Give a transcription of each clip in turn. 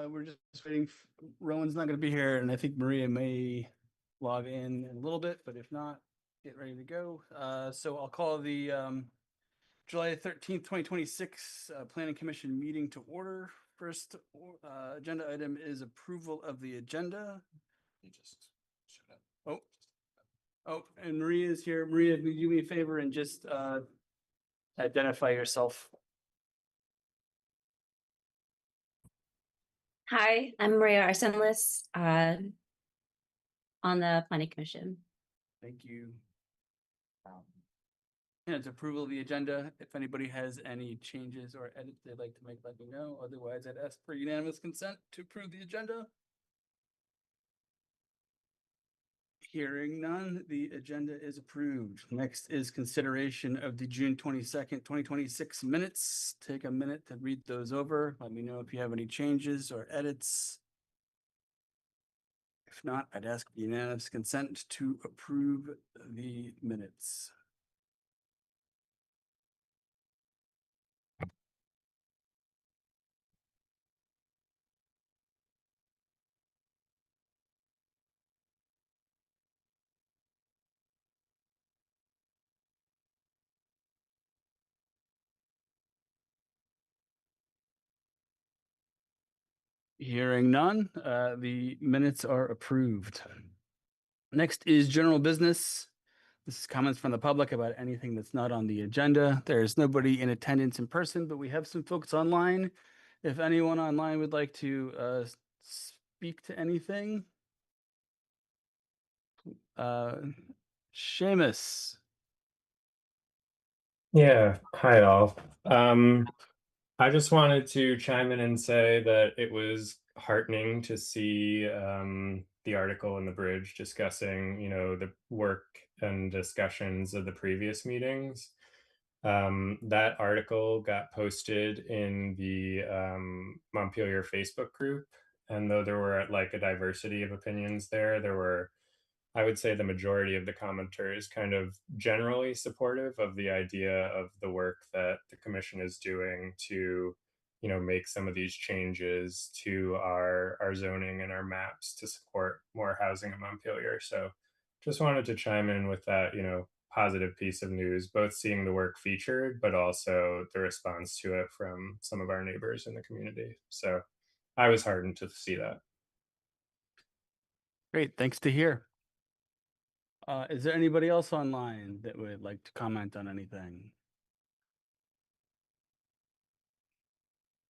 We're just waiting. Rowan's not going to be here, and I think Maria may log in a little bit, but if not, get ready to go. So I'll call the July 13th, 2026 Planning Commission meeting to order. First agenda item is approval of the agenda. You just showed up. Oh, and Maria is here. Maria, will you do me a favor and just identify yourself? Hi, I'm Maria Arsenlis, on the Planning Commission. Thank you. And it's approval of the agenda. If anybody has any changes or edits they'd like to make, let me know. Otherwise, I'd ask for unanimous consent to approve the agenda. Hearing none, the agenda is approved. Next is consideration of the June 22nd, 2026 minutes. Take a minute to read those over. Let me know if you have any changes or edits. If not, I'd ask for unanimous consent to approve the minutes. Hearing none, the minutes are approved. Next is general business. This is comments from the public about anything that's not on the agenda. There's nobody in attendance in person, but we have some folks online. If anyone online would like to speak to anything. Seamus. Yeah, hi all. I just wanted to chime in and say that it was heartening to see the article in the Bridge discussing, the work and discussions of the previous meetings. That article got posted in the Montpelier Facebook group, and though there were like a diversity of opinions there were, I would say, the majority of the commenters kind of generally supportive of the idea of the work that the commission is doing to, make some of these changes to our zoning and our maps to support more housing in Montpelier. So just wanted to chime in with that, positive piece of news, both seeing the work featured, but also the response to it from some of our neighbors in the community. So I was heartened to see that. Great, thanks to hear. Is there anybody else online that would like to comment on anything?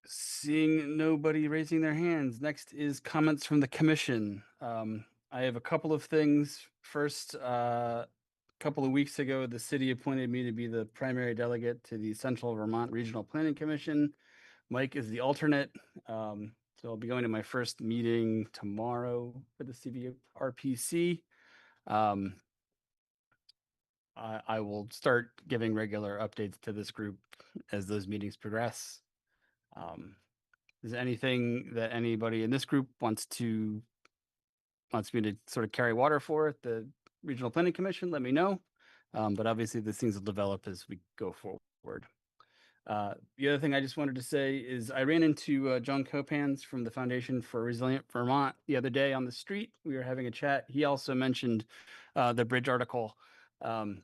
Seeing nobody raising their hands, next is comments from the commission. I have a couple of things. First, a couple of weeks ago, the city appointed me to be the primary delegate to the Central Vermont Regional Planning Commission. Mike is the alternate. So I'll be going to my first meeting tomorrow for the CVRPC. I will start giving regular updates to this group as those meetings progress. Is there anything that anybody in this group wants me to sort of carry water for at the Regional Planning Commission? Let me know. But obviously, these things will develop as we go forward. The other thing I just wanted to say is I ran into John Copans from the Foundation for Resilient Vermont the other day on the street. We were having a chat. He also mentioned the Bridge article. And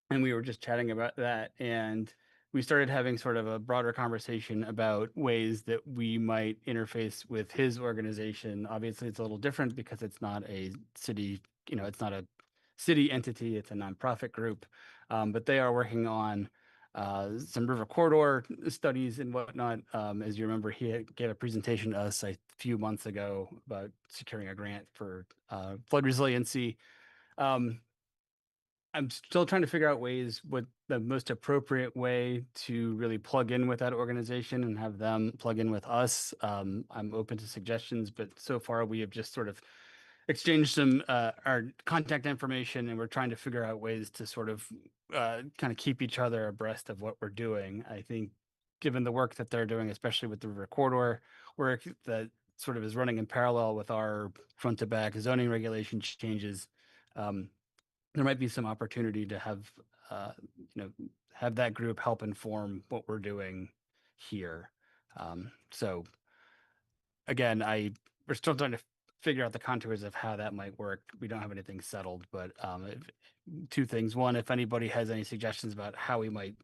we were just chatting about that, and we started having sort of a broader conversation about ways that we might interface with his organization. Obviously, it's a little different because it's not a city, it's not a city entity, it's a nonprofit group, but they are working on some river corridor studies and whatnot. As you remember, he gave a presentation to us a few months ago about securing a grant for flood resiliency. I'm still trying to figure out what the most appropriate way to really plug in with that organization and have them plug in with us. I'm open to suggestions, but so far we have just sort of exchanged some our contact information, and we're trying to figure out ways to sort of kind of keep each other abreast of what we're doing. I think given the work that they're doing, especially with the river corridor work that sort of is running in parallel with our front to back zoning regulation changes, there might be some opportunity to have, have that group help inform what we're doing here. So again, we're still trying to figure out the contours of how that might work. We don't have anything settled, but two things. One, if anybody has any suggestions about how we might,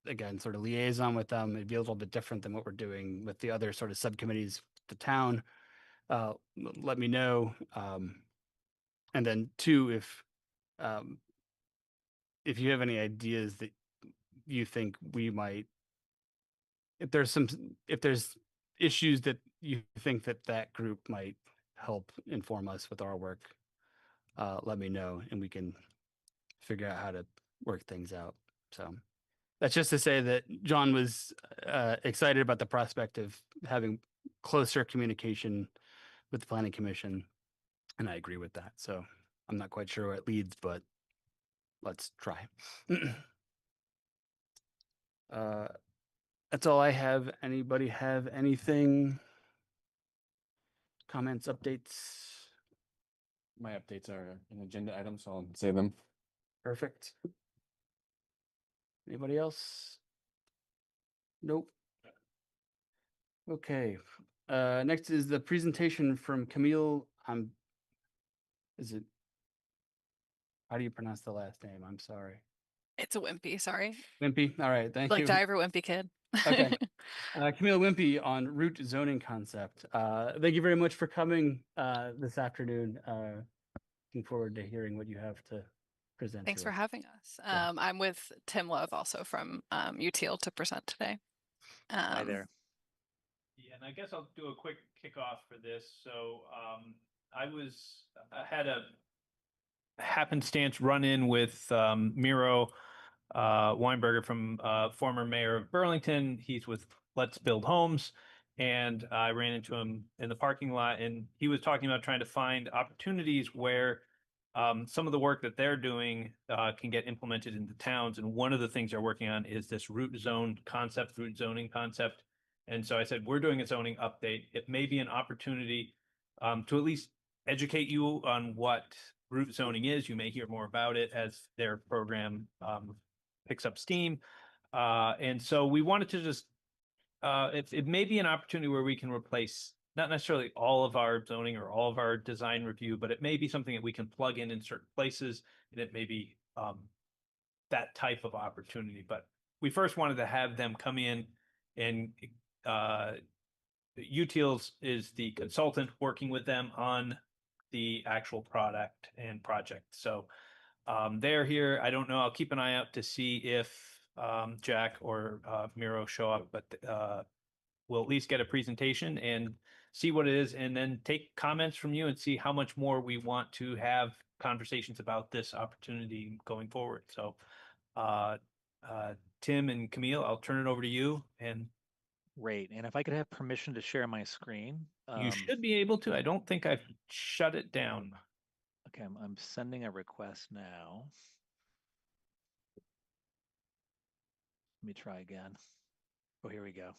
again, sort of liaison with them, it'd be a little bit different than what we're doing with the other sort of subcommittees, the town. Let me know. And then two, um, if you have any ideas that you think we might, if there's issues that you think that group might help inform us with our work, let me know and we can figure out how to work things out. So that's just to say that John was excited about the prospect of having closer communication with the planning commission, and I agree with that. So I'm not quite sure where it leads, but let's try. That's all I have. Anybody have anything? Comments, updates? My updates are an agenda item, so I'll say them. Perfect. Anybody else? Nope. Okay. Next is the presentation from Camille. Is it? How do you pronounce the last name? I'm sorry. It's a wimpy, sorry. Wimpy. All right. Thank Like you. Diver Wimpy Kid. Okay. Camille Wimpy on route zoning concept. Thank you very much for coming this afternoon. Looking forward to hearing what you have to present. Thanks to for us. having us. Yeah. I'm with Tim Love also from UTL to present today. Hi there. Yeah, and I guess I'll do a quick kickoff for this. So I had a happenstance run in with Miro Weinberger from former mayor of Burlington. He's with Let's Build Homes. And I ran into him in the parking lot, and he was talking about trying to find opportunities where some of the work that they're doing can get implemented into towns. And one of the things they're working on is this root zoning concept. And so I said, we're doing a zoning update. It may be an opportunity to at least educate you on what root zoning is. You may hear more about it as their program picks up steam. And so we wanted to just, it may be an opportunity where we can replace not necessarily all of our zoning or all of our design review, but it may be something that we can plug in certain places, and it may be that type of opportunity. But we first wanted to have them come in, and UTILS is the consultant working with them on the actual product and project. So they're here. I don't know. I'll keep an eye out to see if Jack or Miro show up, but we'll at least get a presentation and see what it is, and then take comments from you and see how much more we want to have conversations about this opportunity going forward. So Tim and Camille, I'll turn it over to you. And Great. And if I could have permission to share my screen. you should be able to. I don't think I've shut it down. Okay, I'm sending a request now. Let me try again. Oh, here we go.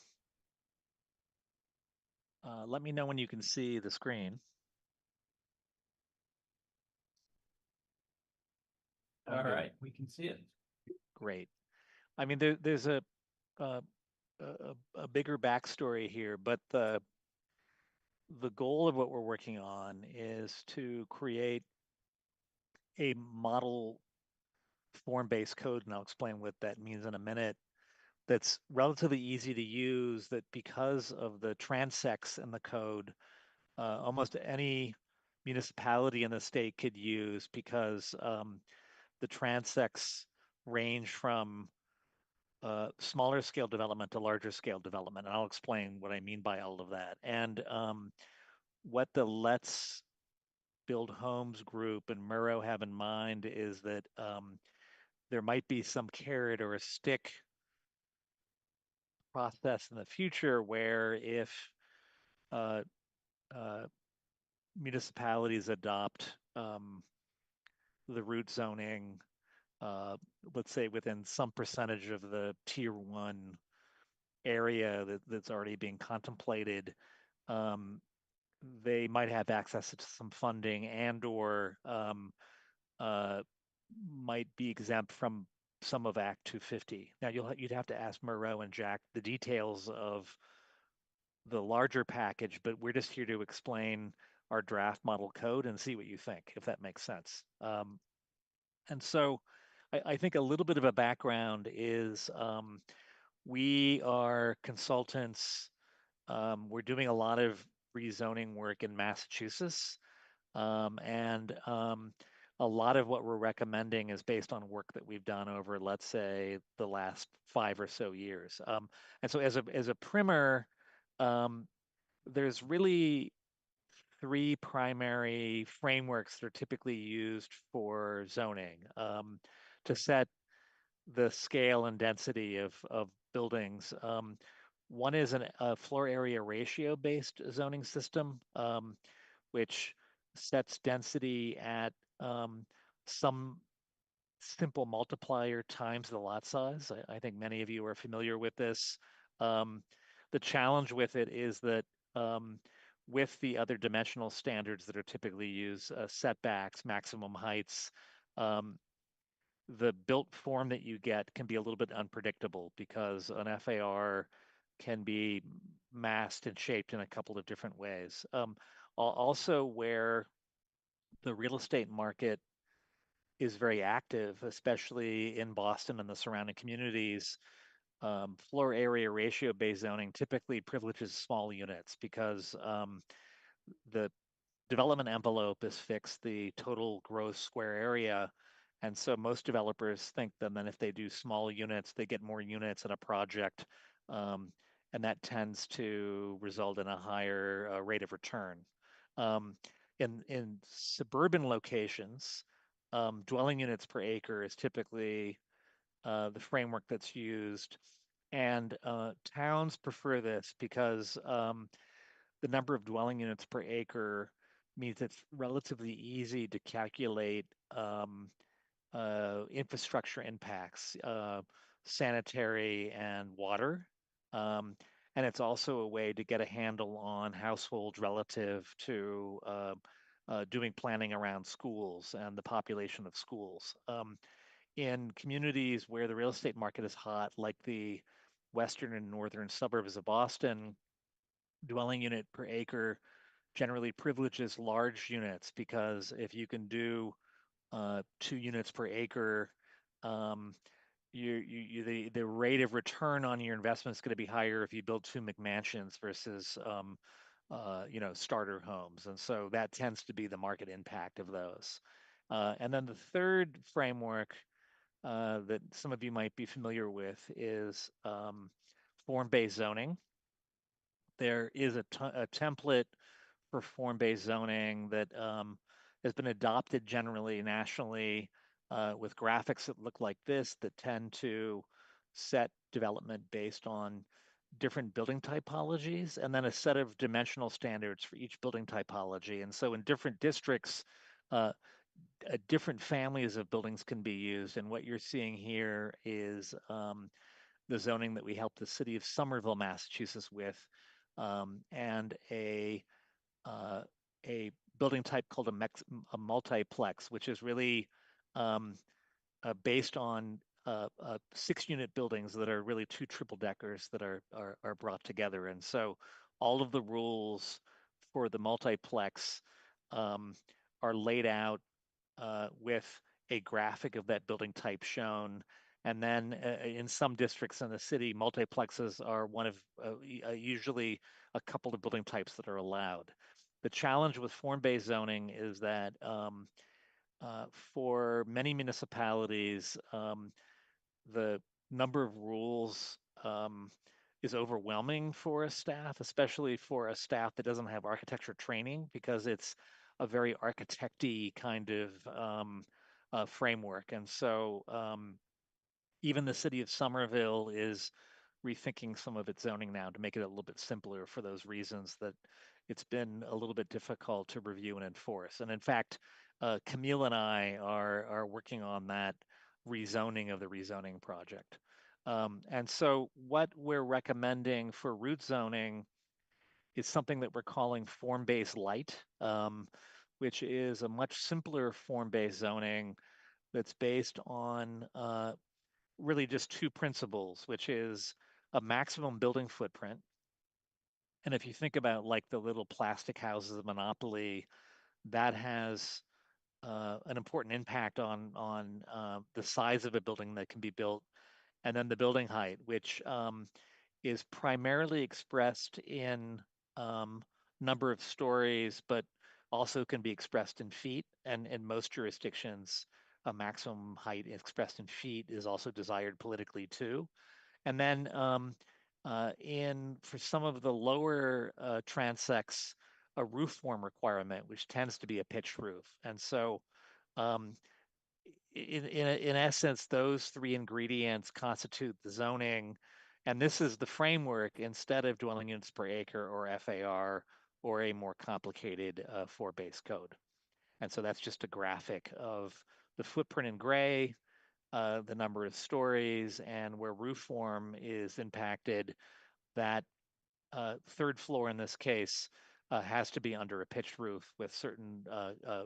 Let me know when you can see the screen. All right, we can see it. Great. I mean, there's a bigger backstory here, but the goal of what we're working on is to create a model form-based code, and I'll explain what that means in a minute, that's relatively easy to use, that because of the transects in the code, almost any municipality in the state could use, because the transects range from smaller scale development to larger scale development. And I'll explain what I mean by all of that. And what the Let's Build Homes group and Murrow have in mind is that there might be some carrot or a stick process in the future where if municipalities adopt the root zoning, let's say within some percentage of the tier 1 area that's already being contemplated, they might have access to some funding, and or might be exempt from some of Act 250. Now you'd have to ask Murrow and Jack the details of the larger package, but we're just here to explain our draft model code and see what you think, if that makes sense. And so I think a little bit of a background is we are consultants. We're doing a lot of rezoning work in Massachusetts. And a lot of what we're recommending is based on work that we've done over, let's say, the last 5 or so years. And so as a primer, there's really 3 primary frameworks that are typically used for zoning to set the scale and density of buildings. One is a floor area ratio based zoning system, which sets density at some simple multiplier times the lot size. I think many of you are familiar with this. The challenge with it is that with the other dimensional standards that are typically used, setbacks, maximum heights, the built form that you get can be a little bit unpredictable because an FAR can be masked and shaped in a couple of different ways. Also, where the real estate market is very active, especially in Boston and the surrounding communities, floor area ratio based zoning typically privileges small units because the development envelope is fixed, the total gross square area. And so most developers think that then if they do small units, they get more units in a project. And that tends to result in a higher rate of return. In suburban locations, dwelling units per acre is typically the framework that's used. And towns prefer this because the number of dwelling units per acre means it's relatively easy to calculate infrastructure impacts, sanitary and water. And it's also a way to get a handle on households relative to doing planning around schools and the population of schools. In communities where the real estate market is hot, like the western and northern suburbs of Boston, dwelling unit per acre generally privileges large units because if you can do 2 units per acre, the rate of return on your investment is going to be higher if you build 2 McMansions versus starter homes, and so that tends to be the market impact of those. And then the third framework that some of you might be familiar with is form-based zoning. There is a template for form-based zoning that has been adopted generally nationally with graphics that look like this that tend to set development based on different building typologies and then a set of dimensional standards for each building typology. And so in different districts, different families of buildings can be used. And what you're seeing here is the zoning that we helped the city of Somerville, Massachusetts with, and a building type called a multiplex, which is really based on 6-unit buildings that are really 2 triple deckers that are brought together. And so all of the rules for the multiplex are laid out with a graphic of that building type shown. And then in some districts in the city, multiplexes are one of usually a couple of building types that are allowed. The challenge with form-based zoning is that for many municipalities, the number of rules is overwhelming for a staff, especially for a staff that doesn't have architecture training, because it's a very architect-y kind of framework. And so even the city of Somerville is rethinking some of its zoning now to make it a little bit simpler for those reasons that it's been a little bit difficult to review and enforce. And in fact, Camille and I are working on that rezoning of the rezoning project. And so what we're recommending for root zoning is something that we're calling form-based light, which is a much simpler form-based zoning that's based on really just 2 principles, which is a maximum building footprint And if you think about like the little plastic houses of Montpelier, that has an important impact on the size of a building that can be built, and then the building height, which is primarily expressed in number of stories, but also can be expressed in feet. And in most jurisdictions, a maximum height expressed in feet is also desired politically too. And then for some of the lower transects, a roof form requirement, which tends to be a pitched roof. And so um, in essence, those three ingredients constitute the zoning. And this is the framework instead of dwelling units per acre or FAR or a more complicated four-base code. And so that's just a graphic of the footprint in gray, the number of stories, and where roof form is impacted. That third floor in this case has to be under a pitched roof with certain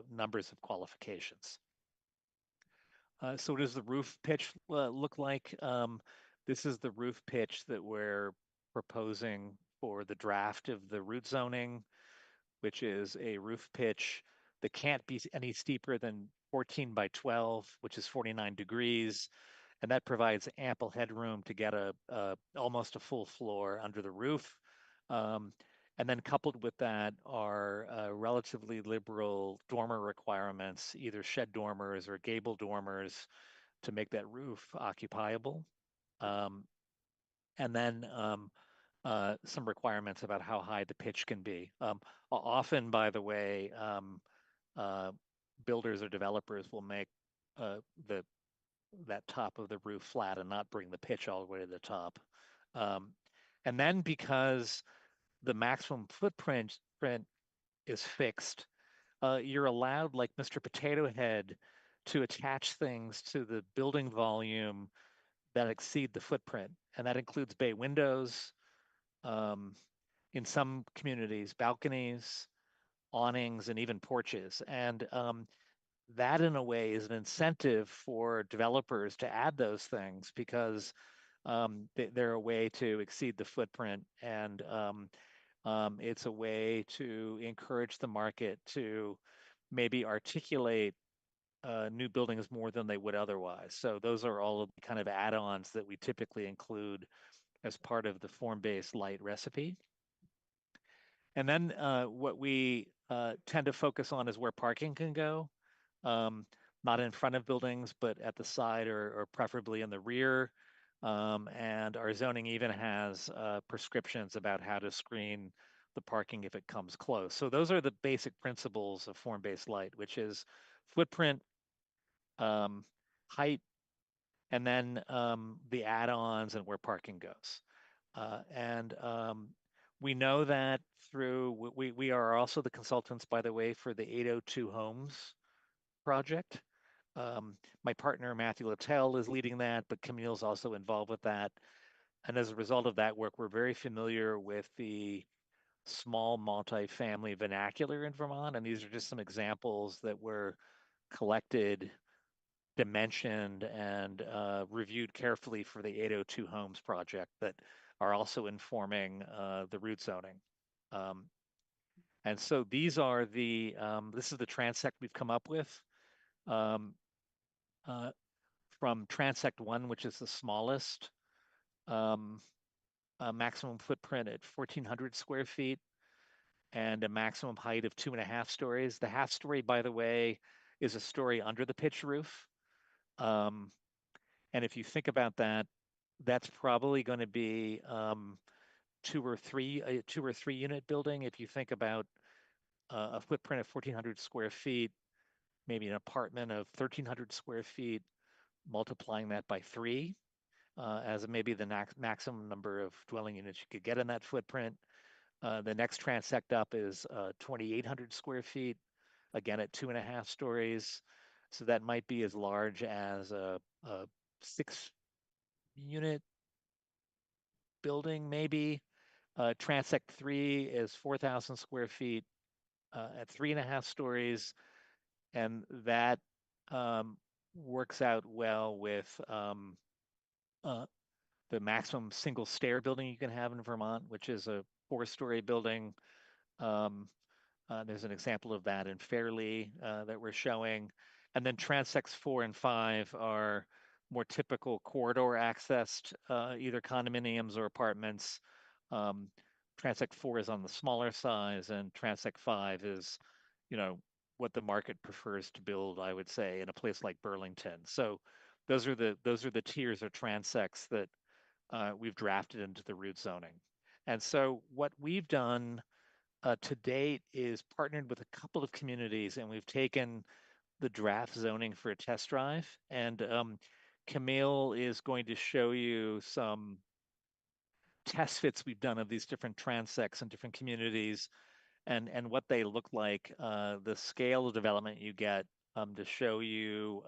numbers of qualifications. So what does the roof pitch look like? This is the roof pitch that we're proposing for the draft of the root zoning, which is a roof pitch that can't be any steeper than 14 by 12, which is 49 degrees. And that provides ample headroom to get almost a full floor under the roof. And then coupled with that are relatively liberal dormer requirements, either shed dormers or gable dormers, to make that roof occupiable. And then some requirements about how high the pitch can be. Often, by the way, builders or developers will make that top of the roof flat and not bring the pitch all the way to the top. And then because the maximum footprint is fixed, you're allowed, like Mr. Potato Head, to attach things to the building volume that exceed the footprint. And that includes bay windows, in some communities, balconies, awnings, and even porches. And that, in a way, is an incentive for developers to add those things because they're a way to exceed the footprint, and it's a way to encourage the market to maybe articulate new buildings more than they would otherwise. So those are all of the kind of add-ons that we typically include as part of the form-based light recipe. And then what we tend to focus on is where parking can go, not in front of buildings, but at the side or preferably in the rear. And our zoning even has prescriptions about how to screen the parking if it comes close. So those are the basic principles of form-based light, which is footprint, height, and then the add-ons and where parking goes. And we know that we are also the consultants, by the way, for the 802 Homes project. My partner, Matthew Littell, is leading that, but Camille's also involved with that. And as a result of that work, we're very familiar with the small multifamily vernacular in Vermont. And these are just some examples that were collected, dimensioned, and reviewed carefully for the 802 Homes project that are also informing the root zoning. And so these are this is the transect we've come up with. From transect 1, which is the smallest, a maximum footprint at 1,400 square feet and a maximum height of 2.5 stories. The half story, by the way, is a story under the pitch roof. And if you think about that, that's probably going to be a 2 or 3 unit building. If you think about a footprint of 1,400 square feet, maybe an apartment of 1,300 square feet, multiplying that by 3 as maybe the maximum number of dwelling units you could get in that footprint. The next transect up is 2,800 square feet, again at 2.5 stories. So that might be as large as a 6-unit building, maybe. Transect 3 is 4,000 square feet at 3.5 stories. And that works out well with maximum single stair building you can have in Vermont, which is a 4-story building. There's an example of that in Fairleigh that we're showing. And then transects 4 and 5 are more typical corridor accessed, either condominiums or apartments. Transect 4 is on the smaller size, and transect 5 is, what the market prefers to build, I would say, in a place like Burlington. So those are the tiers or transects that we've drafted into the route zoning. And so what we've done to date is partnered with a couple of communities, and we've taken the draft zoning for a test drive. And Camille is going to show you some test fits we've done of these different transects in different communities and what they look like, the scale of development you get, to show you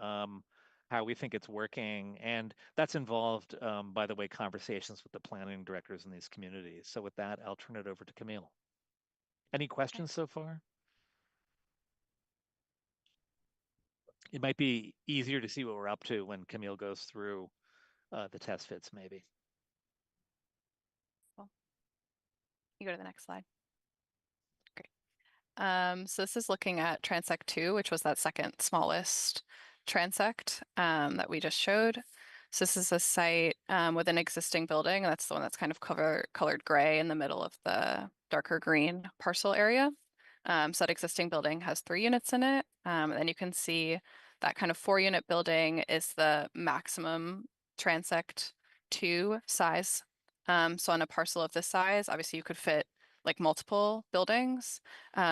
how we think it's working. And that's involved, by the way, conversations with the planning directors in these communities. So with that, I'll turn it over to Camille. Any questions so far? It might be easier to see what we're up to when Camille goes through the test fits, maybe. You go to the next slide. Great. So this is looking at transect 2, which was that second smallest transect that we just showed. So this is a site with an existing building. That's the one that's kind of colored gray in the middle of the darker green parcel area. So that existing building has 3 units in it. And then you can see that kind of 4-unit building is the maximum transect 2 size. So on a parcel of this size, obviously you could fit like multiple buildings.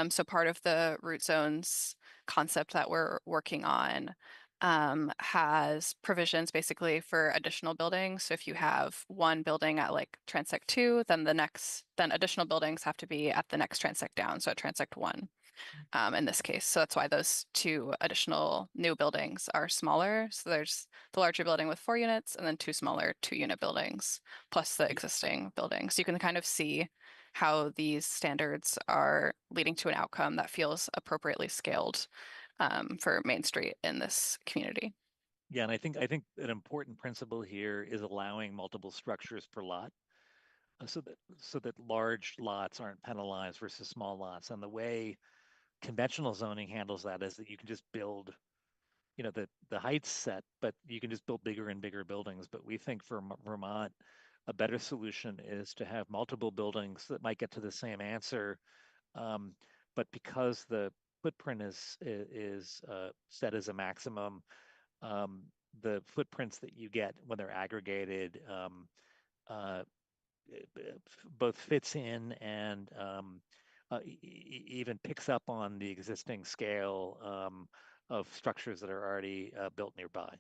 So part of the root zones concept that we're working on has provisions basically for additional buildings. So if you have one building at like transect 2, then then additional buildings have to be at the next transect down. So at transect 1. In this case. So that's why those 2 additional new buildings are smaller. So there's the larger building with 4 units and then 2 smaller 2-unit buildings plus the existing building. So you can kind of see how these standards are leading to an outcome that feels appropriately scaled for Main Street in this community. Yeah, and I think an important principle here is allowing multiple structures per lot, so that large lots aren't penalized versus small lots. And the way conventional zoning handles that is that you can just build, the heights set, but you can just build bigger and bigger buildings. But we think for Vermont, a better solution is to have multiple buildings that might get to the same answer, but because the footprint is set as a maximum, the footprints that you get when they're aggregated both fits in and even picks up on the existing scale of structures that are already built nearby.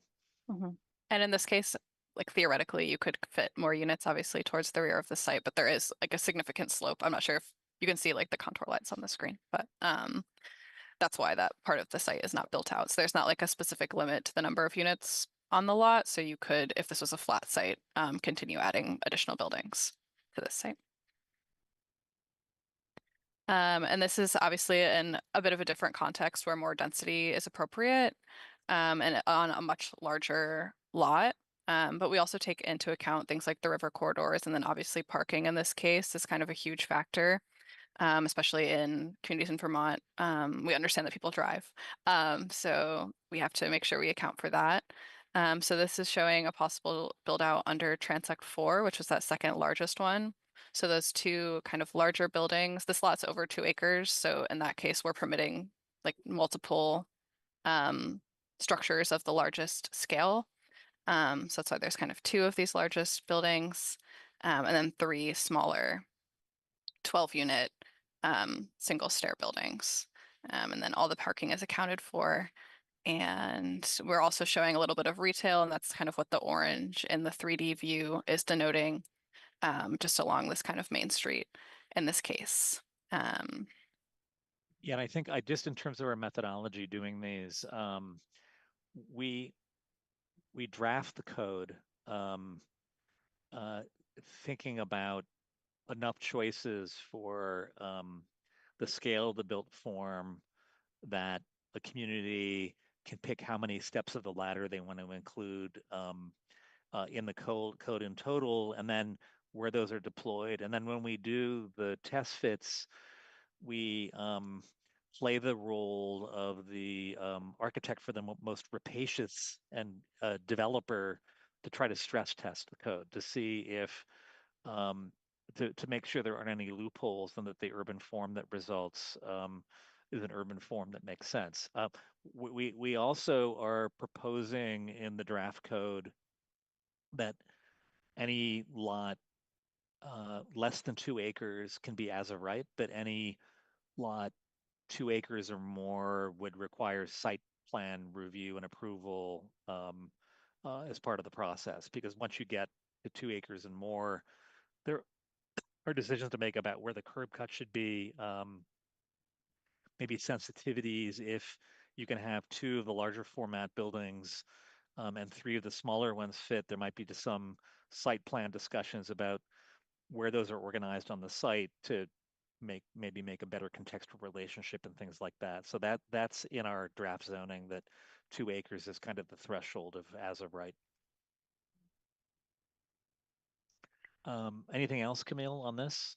Mm-hmm. And in this case, like theoretically, you could fit more units obviously towards the rear of the site, but there is like a significant slope. I'm not sure if you can see like the contour lines on the screen, but that's why that part of the site is not built out. So there's not like a specific limit to the number of units on the lot. So you could, if this was a flat site, continue adding additional buildings to this site. And this is obviously in a bit of a different context where more density is appropriate and on a much larger lot. But we also take into account things like the river corridors, and then obviously parking in this case is kind of a huge factor. Especially in communities in Vermont. We understand that people drive. So we have to make sure we account for that. So this is showing a possible build out under Transect 4, which was that second largest one. So those 2 kind of larger buildings, this lot's over 2 acres. So in that case, we're permitting like multiple structures of the largest scale. So that's why there's kind of 2 of these largest buildings and then 3 smaller 12-unit single stair buildings. And then all the parking is accounted for. And we're also showing a little bit of retail, and that's kind of what the orange in the 3D view is denoting, just along this kind of Main Street in this case. Yeah, and I think just in terms of our methodology doing these, we draft the code thinking about enough choices for the scale of the built form that a community can pick how many steps of the ladder they want to include in the code in total, and then where those are deployed. And then when we do the test fits, we play the role of the architect for the most rapacious and developer to try to stress test the code to see if to make sure there aren't any loopholes and that the urban form that results is an urban form that makes sense. We also are proposing in the draft code that any lot less than 2 acres can be as of right, but any lot 2 acres or more would require site plan review and approval as part of the process. Because once you get to 2 acres and more, there are decisions to make about where the curb cut should be, maybe sensitivities if you can have 2 of the larger format buildings and 3 of the smaller ones fit. There might be just some site plan discussions about where those are organized on the site to maybe make a better contextual relationship and things like that. So that's in our draft zoning, that 2 acres is kind of the threshold of as of right. Anything else, Camille, on this?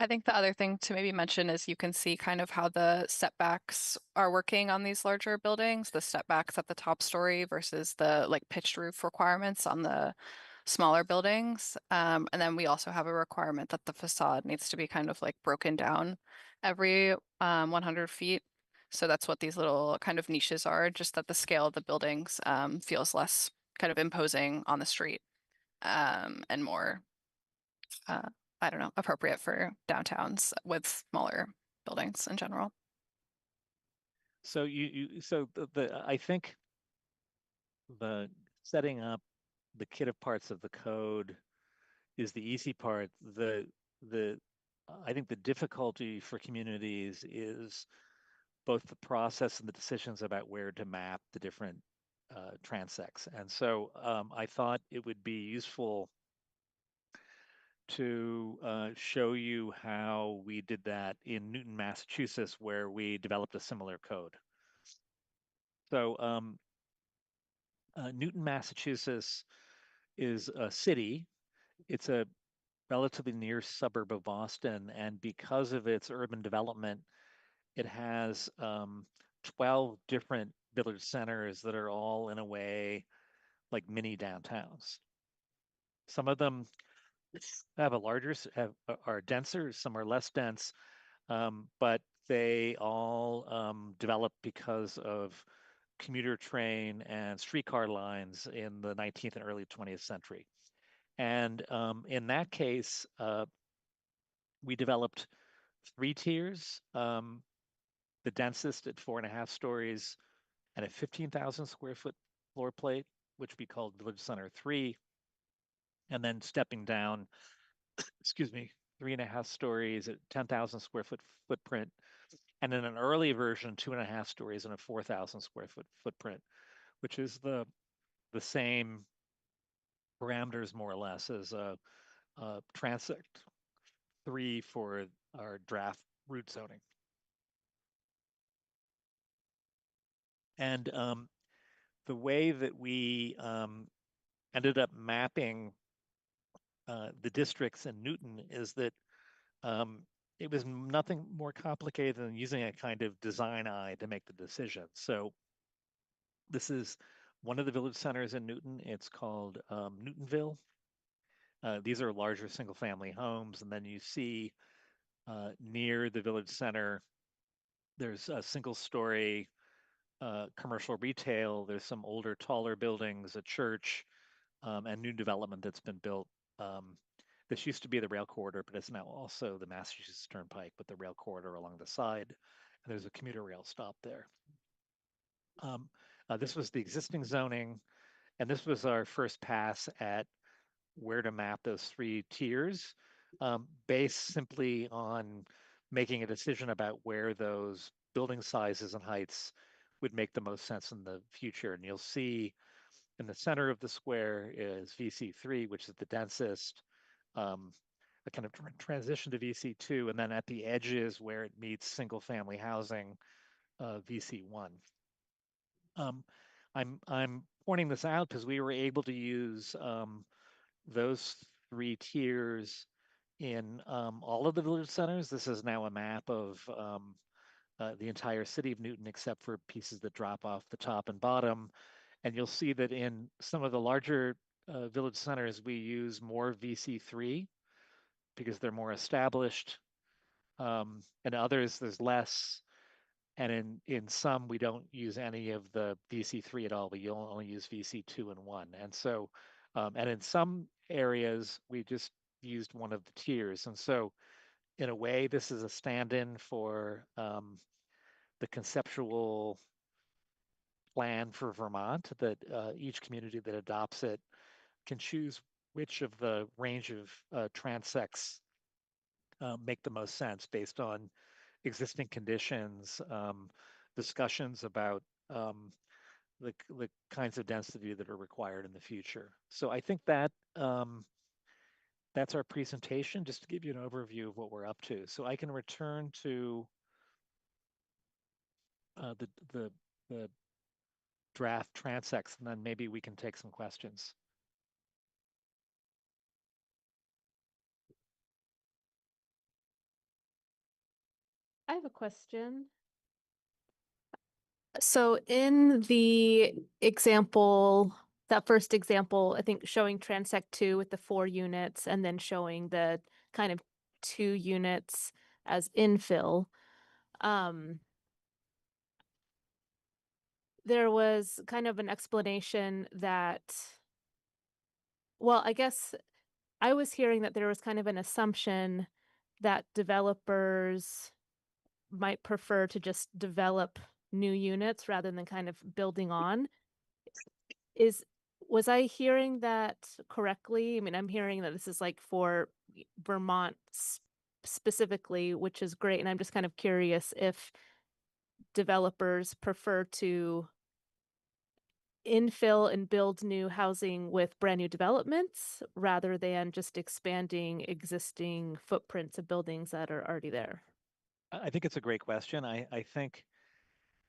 I think the other thing to maybe mention is you can see kind of how the setbacks are working on these larger buildings, the setbacks at the top story versus the like pitched roof requirements on the smaller buildings. And then we also have a requirement that the facade needs to be kind of like broken down every 100 feet. So that's what these little kind of niches are, just that the scale of the buildings feels less kind of imposing on the street and more I don't know, appropriate for downtowns with smaller buildings in general. So so I think the setting up the kit of parts of the code is the easy part. I think the difficulty for communities is both the process and the decisions about where to map the different transects. And so I thought it would be useful to show you how we did that in Newton, Massachusetts, where we developed a similar code. So Newton, Massachusetts is a city. It's a relatively near suburb of Boston, and because of its urban development, it has 12 different village centers that are all in a way like mini downtowns. Some of them have a larger, are denser, some are less dense, but they all develop because of commuter train and streetcar lines in the 19th and early 20th century. And in that case, we developed 3 tiers, the densest at 4.5 stories and a 15,000 square foot floor plate, which we called Village Center 3, and then stepping down, excuse me, 3.5 stories at 10,000 square foot footprint, and in an early version, 2.5 stories and a 4,000 square foot footprint, which is the same parameters more or less as a transect 3 for our draft root zoning. And the way that we ended up mapping the districts in Newton is that it was nothing more complicated than using a kind of design eye to make the decision. So this is one of the village centers in Newton. It's called Newtonville. These are larger single family homes. And then you see near the village center, there's a single story commercial retail. There's some older, taller buildings, a church, and new development that's been built. This used to be the rail corridor, but it's now also the Massachusetts Turnpike with the rail corridor along the side. And there's a commuter rail stop there. This was the existing zoning, and this was our first pass at where to map those 3 tiers, based simply on making a decision about where those building sizes and heights would make the most sense in the future. And you'll see in the center of the square is VC3, which is the densest, a kind of transition to VC2, and then at the edges where it meets single family housing, VC1. I'm pointing this out because we were able to use those 3 tiers in all of the village centers. This is now a map of the entire city of Newton, except for pieces that drop off the top and bottom. And you'll see that in some of the larger village centers, we use more VC3 because they're more established. And others, there's less. And in some, we don't use any of the VC3 at all. We only use VC2 and 1. And so, and in some areas, we just used one of the tiers. And so, in a way, this is a stand-in for the conceptual plan for Vermont, that each community that adopts it can choose which of the range of transects make the most sense based on existing conditions, discussions about the kinds of density that are required in the future. So I think that that's our presentation, just to give you an overview of what we're up to. So I can return to the draft transects, and then maybe we can take some questions. I have a question. So in the example, that first example, I think showing transect 2 with the 4 units and then showing the kind of 2 units as infill. There was kind of an explanation that, well, I guess I was hearing that there was kind of an assumption that developers might prefer to just develop new units rather than kind of building on. Was I hearing that correctly? I mean, I'm hearing that this is like for Vermont specifically, which is great. And I'm just kind of curious if developers prefer to infill and build new housing with brand new developments rather than just expanding existing footprints of buildings that are already there. I think it's a great question. I think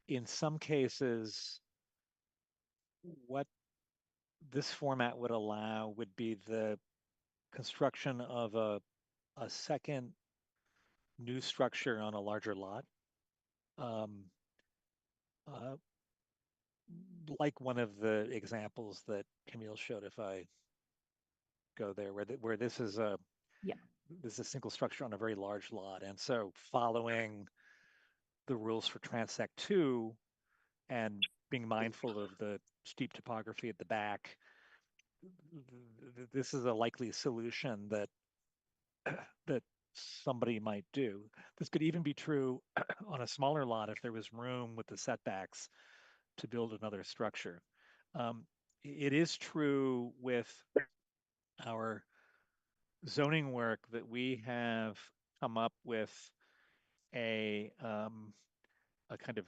in some cases, what this format would allow would be the construction of a second new structure on a larger lot. Like one of the examples that Camille showed, if I go there, where this is a single structure on a very large lot. And so following the rules for Transect 2 and being mindful of the steep topography at the back, this is a likely solution that that somebody might do. This could even be true on a smaller lot if there was room with the setbacks to build another structure. It is true with our zoning work that we have come up with a kind of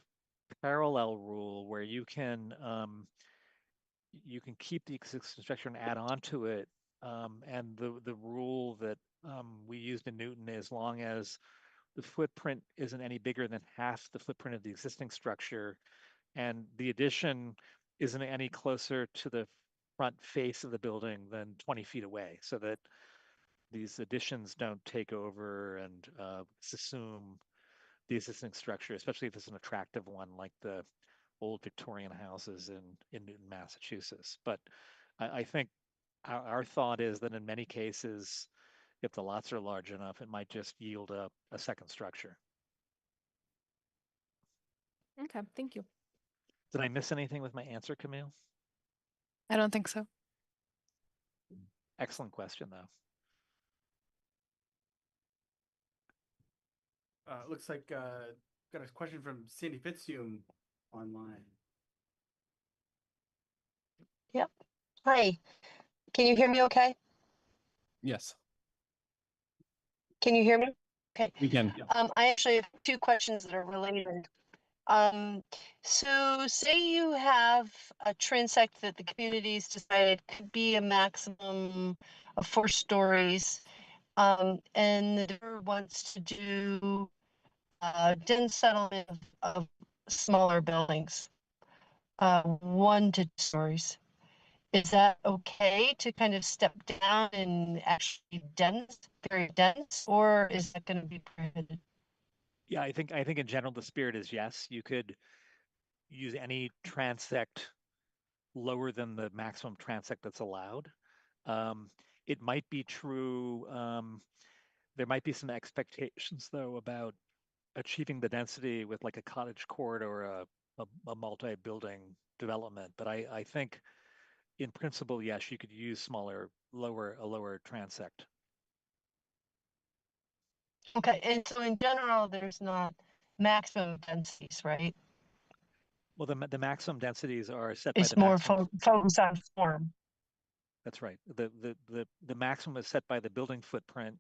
parallel rule where you can keep the existing structure and add on to it. And the rule that we used in Newton, as long as the footprint isn't any bigger than half the footprint of the existing structure, and the addition isn't any closer to the front face of the building than 20 feet away, so that these additions don't take over and assume the existing structure, especially if it's an attractive one like the old Victorian houses in Newton, Massachusetts. But I think our thought is that in many cases, if the lots are large enough, it might just yield a second structure. Okay, thank you. Did I miss anything with my answer, Camille? I don't think so. Excellent question, though. Looks like got a question from Sandy Fitzhume online. Yep. Hi. Can you hear me okay? Yes, Can you hear me? Okay. we can. I actually have 2 questions that are related. So say you have a transect that the community's decided could be a maximum of 4 stories, and the developer wants to do dense settlement of smaller buildings. 1 to 2 stories. Is that okay to kind of step down and actually dense, very dense, or is that going to be prohibited? Yeah, I think in general the spirit is yes. You could use any transect lower than the maximum transect that's allowed. It might be true. There might be some expectations though about achieving the density with like a cottage court or a multi-building development. But I think in principle, yes, you could use a lower transect. Okay, and so in general, there's not maximum densities, right? Well, the maximum densities are set by It's the more maximum. focused on form. That's right. The maximum is set by the building footprint.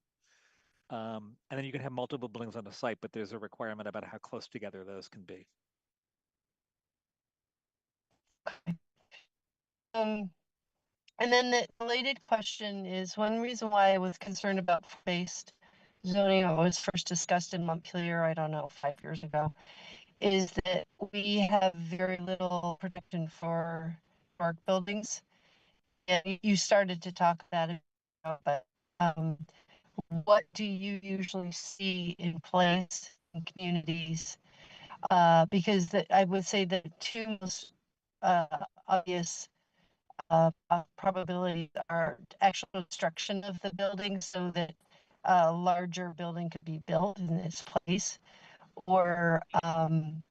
And then you can have multiple buildings on the site, but there's a requirement about how close together those can be. And then the related question is one reason why I was concerned about based zoning, when it was first discussed in Montpelier, I don't know, 5 years ago, is that we have very little protection for dark buildings. And you started to talk about it, but what do you usually see in place in communities? Because I would say the two most obvious probabilities are actual destruction of the building so that a larger building could be built in its place, or kind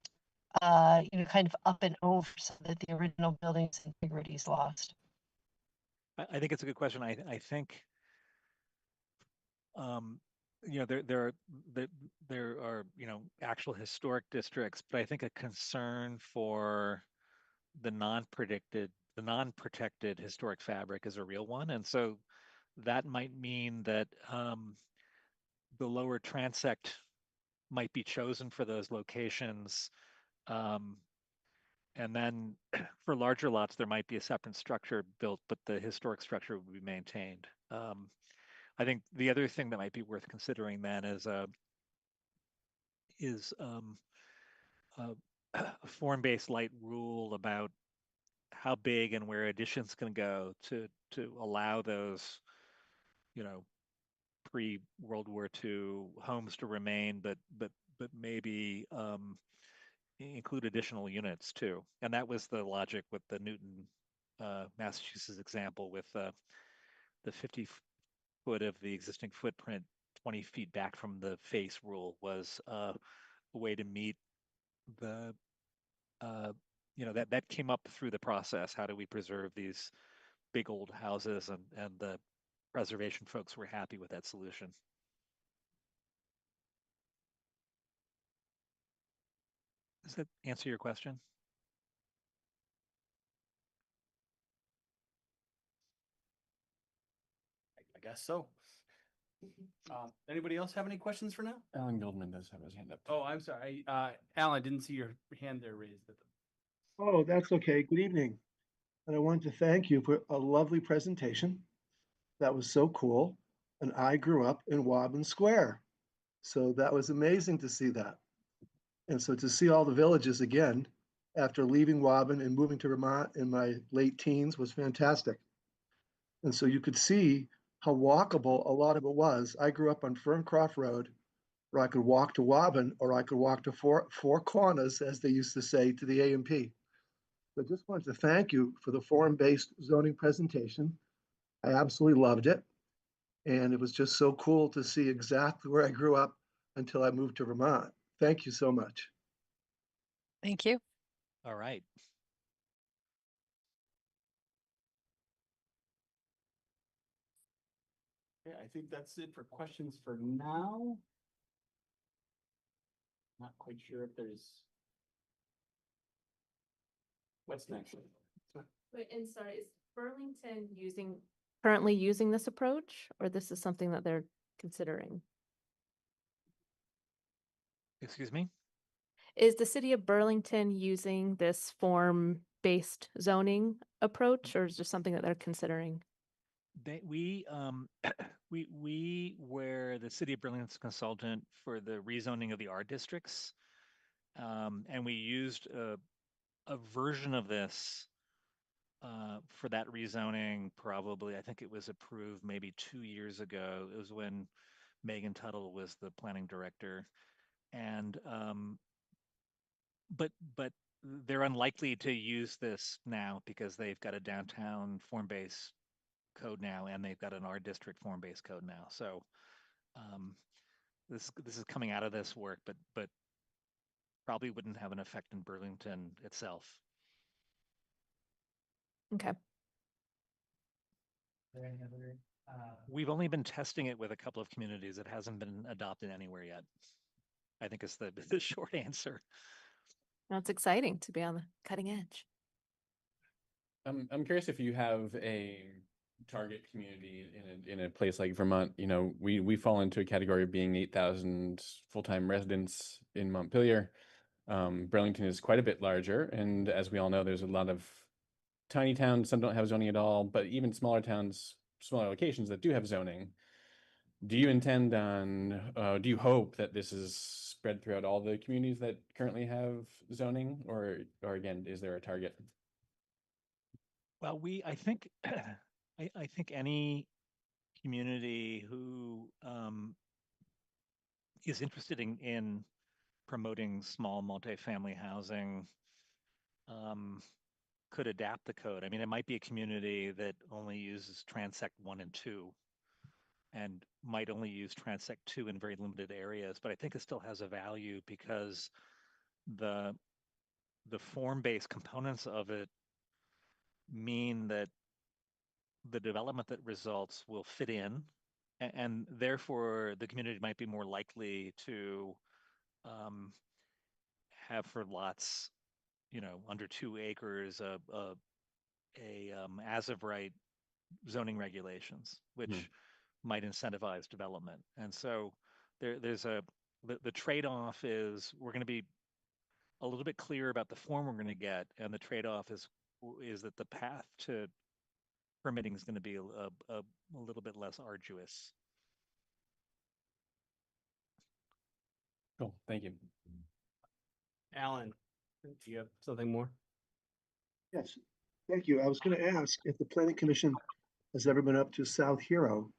of up and over so that the original building's integrity is lost. I think it's a good question. I think there are actual historic districts, but I think a concern for the non-protected historic fabric is a real one, and so that might mean that the lower transect might be chosen for those locations. And then for larger lots, there might be a separate structure built, but the historic structure would be maintained. I think the other thing that might be worth considering then is a form-based light rule about how big and where additions can go to allow those, pre-World War II homes to remain, but maybe include additional units too. And that was the logic with the Newton, Massachusetts example with the 50 foot of the existing footprint, 20 feet back from the face rule was a way to meet the, that came up through the process. How do we preserve these big old houses? And the preservation folks were happy with that solution. Does that answer your question? I guess so. Anybody else have any questions for now? Alan Goldman does have his hand up. Oh, I'm sorry. Alan, I didn't see your hand there raised. Oh, that's okay. Good evening. And I wanted to thank you for a lovely presentation. That was so cool. And I grew up in Woburn Square. So that was amazing to see that. And so to see all the villages again after leaving Woburn and moving to Vermont in my late teens was fantastic. And so you could see how walkable a lot of it was. I grew up on Ferncroft Road, where I could walk to Woburn or I could walk to four corners, as they used to say, to the A&P. So I just wanted to thank you for the form-based zoning presentation. I absolutely loved it. And it was just so cool to see exactly where I grew up until I moved to Vermont. Thank you so much. Thank you. All right. Okay, I think that's it for questions for now. Not quite sure if there's. What's next? Wait, and sorry, is Burlington currently using this approach, or this is something that they're considering? Excuse me? Is the city of Burlington using this form-based zoning approach, or is just something that they're considering? We were the city of Burlington's consultant for the rezoning of the R districts. And we used a version of this for that rezoning. Probably, I think it was approved maybe 2 years ago. It was when Megan Tuttle was the planning director, and but they're unlikely to use this now because they've got a downtown form-based code now, and they've got an R district form-based code now. So this is coming out of this work, but probably wouldn't have an effect in Burlington itself. Okay. We've only been testing it with a couple of communities. It hasn't been adopted anywhere yet, I think is the short answer. Well, it's exciting to be on the cutting edge. I'm curious if you have a target community in a place like Vermont. You know, we fall into a category of being 8,000 full-time residents in Montpelier. Burlington is quite a bit larger, and as we all know, there's a lot of tiny towns, some don't have zoning at all, but even smaller towns, smaller locations that do have zoning. Do you intend on, do you hope that this is spread throughout all the communities that currently have zoning, or again, is there a target? Well, I think, I think any community who is interested in promoting small multifamily housing could adapt the code. I mean, it might be a community that only uses Transect 1 and 2 and might only use Transect 2 in very limited areas, but I think it still has a value because the form-based components of it mean that the development that results will fit in, and therefore the community might be more likely to have for lots, you know, under 2 acres, as of right zoning regulations, which might incentivize development. And so there's the trade-off is we're going to be a little bit clear about the form we're going to get, and the trade-off is that the path to permitting is going to be a little bit less arduous. Cool, thank you. Alan, do you have something more? Yes, thank you. I was going to ask if the planning commission has ever been up to South Hero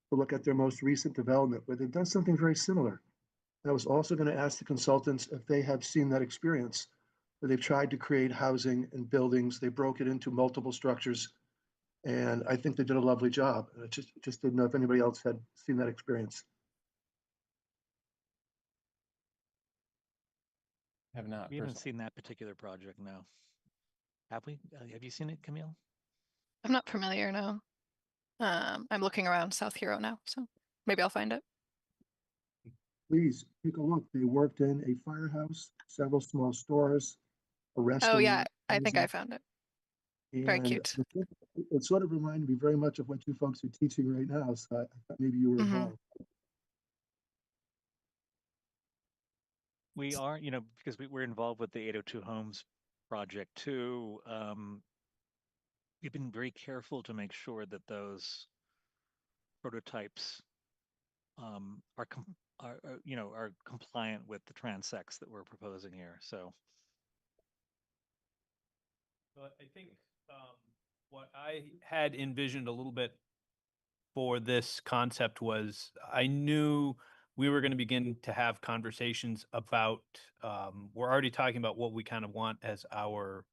to look at their most recent development, where they've done something very similar. I was also going to ask the consultants if they have seen that experience, where they've tried to create housing and buildings. They broke it into multiple structures, and I think they did a lovely job. I just didn't know if anybody else had seen that experience. Have not. We haven't personally. seen that particular project, no. Have we? Have you seen it, Camille? I'm not familiar, no. I'm looking around South Hero now, so maybe I'll find it. Please take a look. They worked in a firehouse, several small stores, a Oh restaurant. yeah, I think I housing, found it. Very and cute. it sort of reminded me very much of what you folks are teaching right now. So I thought maybe you were involved. We are, you know, because we're involved with the 802 Homes project too. We've been very careful to make sure that those prototypes are compliant with the transects that we're proposing here. So I think what I had envisioned a little bit for this concept was I knew we were going to begin to have conversations about, we're already talking about what we kind of want as our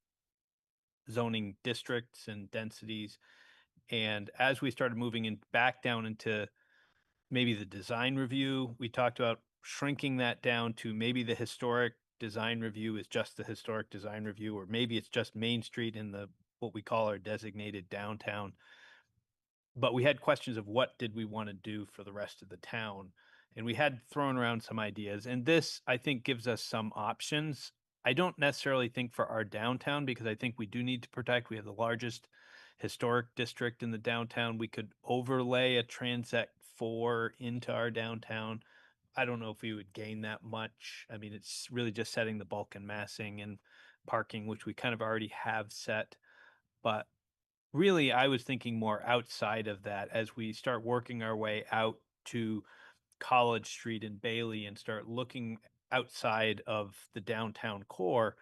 zoning districts and densities. And as we started moving in back down into maybe the design review, we talked about shrinking that down to maybe the historic design review is just the historic design review, or maybe it's just Main Street in the what we call our designated downtown. But we had questions of what did we want to do for the rest of the town, and we had thrown around some ideas, and this I think gives us some options. I don't necessarily think for our downtown, because I think we do need to protect, we have the largest historic district in the downtown. We could overlay a Transect 4 into our downtown. I don't know if we would gain that much. I mean, it's really just setting the bulk and massing and parking, which we kind of already have set. But really, I was thinking more outside of that as we start working our way out to College Street and Bailey and start looking outside of the downtown core.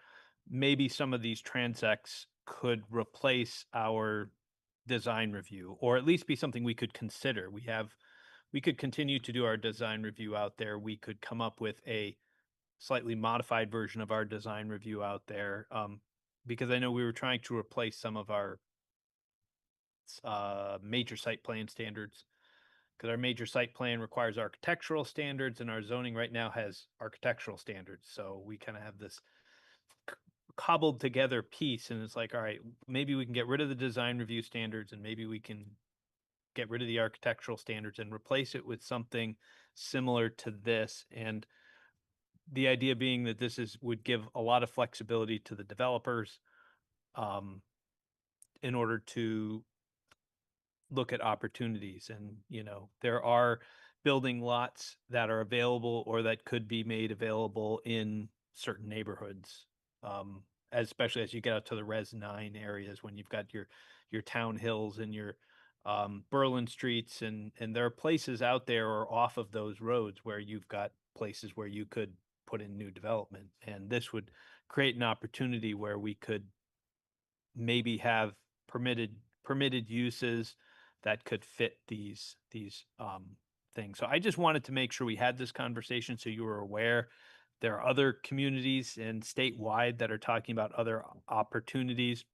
maybe some of these transects could replace our design review, or at least be something we could consider. We could continue to do our design review out there. We could come up with a slightly modified version of our design review out there, because I know we were trying to replace some of our major site plan standards, because our major site plan requires architectural standards and our zoning right now has architectural standards. So we kind of have this cobbled together piece, and it's like, all right, maybe we can get rid of the design review standards and maybe we can get rid of the architectural standards and replace it with something similar to this. And the idea being that would give a lot of flexibility to the developers, in order to look at opportunities. And there are building lots that are available or that could be made available in certain neighborhoods, especially as you get out to the Res 9 areas, when you've got your town hills and your Berlin streets, and there are places out there or off of those roads where you've got places where you could put in new development. And this would create an opportunity where we could maybe have permitted uses that could fit these things. So I just wanted to make sure we had this conversation so you were aware. There are other communities and statewide that are talking about other opportunities.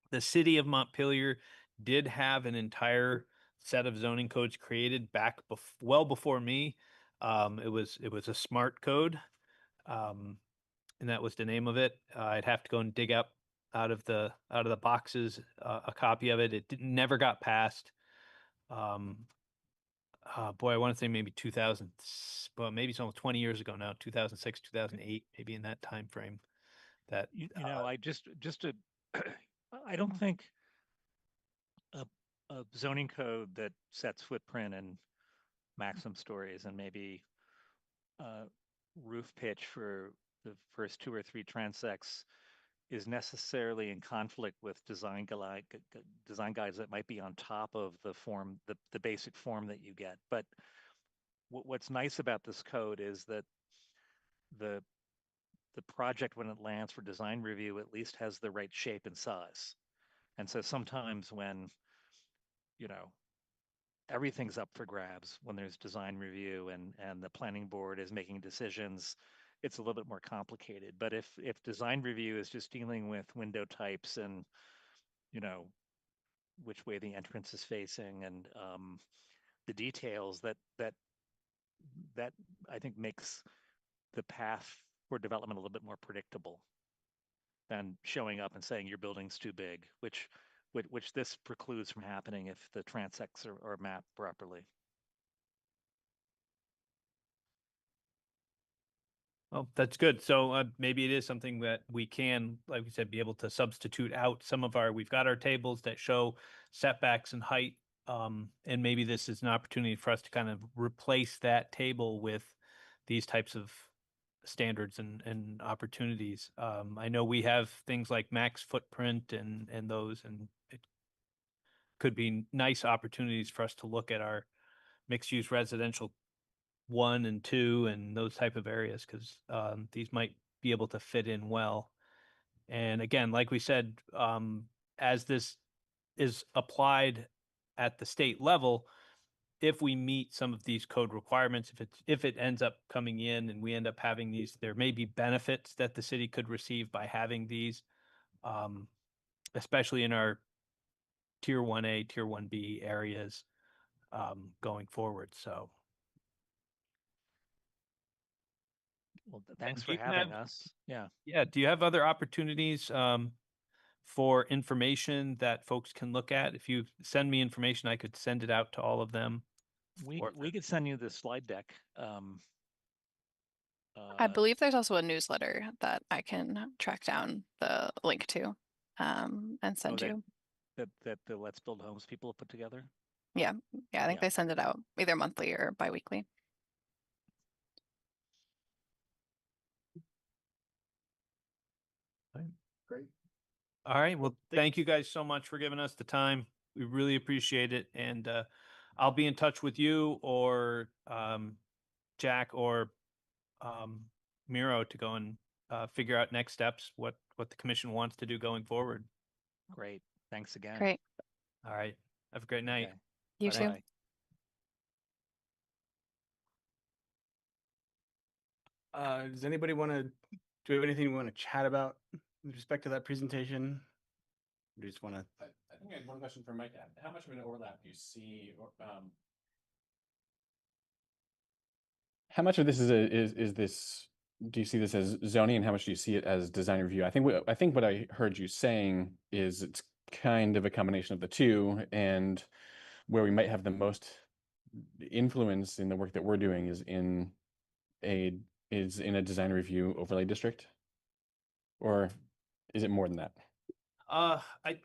The city of Montpelier did have an entire set of zoning codes created back well before me. It was a smart code, and that was the name of it. I'd have to go and dig up out of the boxes a copy of it. It never got passed. Boy, I want to say maybe 2000, but maybe it's almost 20 years ago now, 2006, 2008, maybe in that time frame. That I just to I don't think a zoning code that sets footprint and maximum stories and maybe roof pitch for the first 2 or 3 transects is necessarily in conflict with design guides that might be on top of the form, the basic form that you get. But what's nice about this code is that the project, when it lands for design review, at least has the right shape and size. And so sometimes when everything's up for grabs, when there's design review and the planning board is making decisions, it's a little bit more complicated. But if design review is just dealing with window types and which way the entrance is facing and the details, that I think makes the path for development a little bit more predictable than showing up and saying your building's too big, which this precludes from happening if the transects are mapped properly. Well, that's good. So maybe it is something that we can, like we said, be able to substitute out some of we've got our tables that show setbacks and height. And maybe this is an opportunity for us to kind of replace that table with these types of standards and opportunities. I know we have things like max footprint and those, and it could be nice opportunities for us to look at our mixed use residential 1 and 2 and those type of areas, because these might be able to fit in well. And again, like we said, as this is applied at the state level, if we meet some of these code requirements, if it ends up coming in and we end up having these, there may be benefits that the city could receive by having these, especially in our tier 1A, tier 1B areas, going forward. So Well, thanks do for you having have- us. Yeah. Yeah. Do you have other opportunities for information that folks can look at? If you send me information, I could send it out to all of them. We could send you the slide deck. I believe there's also a newsletter that I can track down the link to, and send you. That the Let's Build Homes people have put together. Yeah, I think Yeah. they send it out either monthly or biweekly. Great. All right. Well, thank you guys so much for giving us the time. We really appreciate it. And I'll be in touch with you or Jack or Miro to go and figure out next steps, what the commission wants to do going forward. Great. Thanks again. Great. All right. Have a great night. Okay. You too. Bye-bye. Does anybody want to, do we have anything we want to chat about with respect to that presentation? We just want to, I think I had one question for Mike. How much of an overlap do you see, or how much of this is this? Do you see this as zoning, and how much do you see it as design review? I think what I heard you saying is it's kind of a combination of the two, and where we might have the most influence in the work that we're doing is in a design review overlay district, or is it more than that?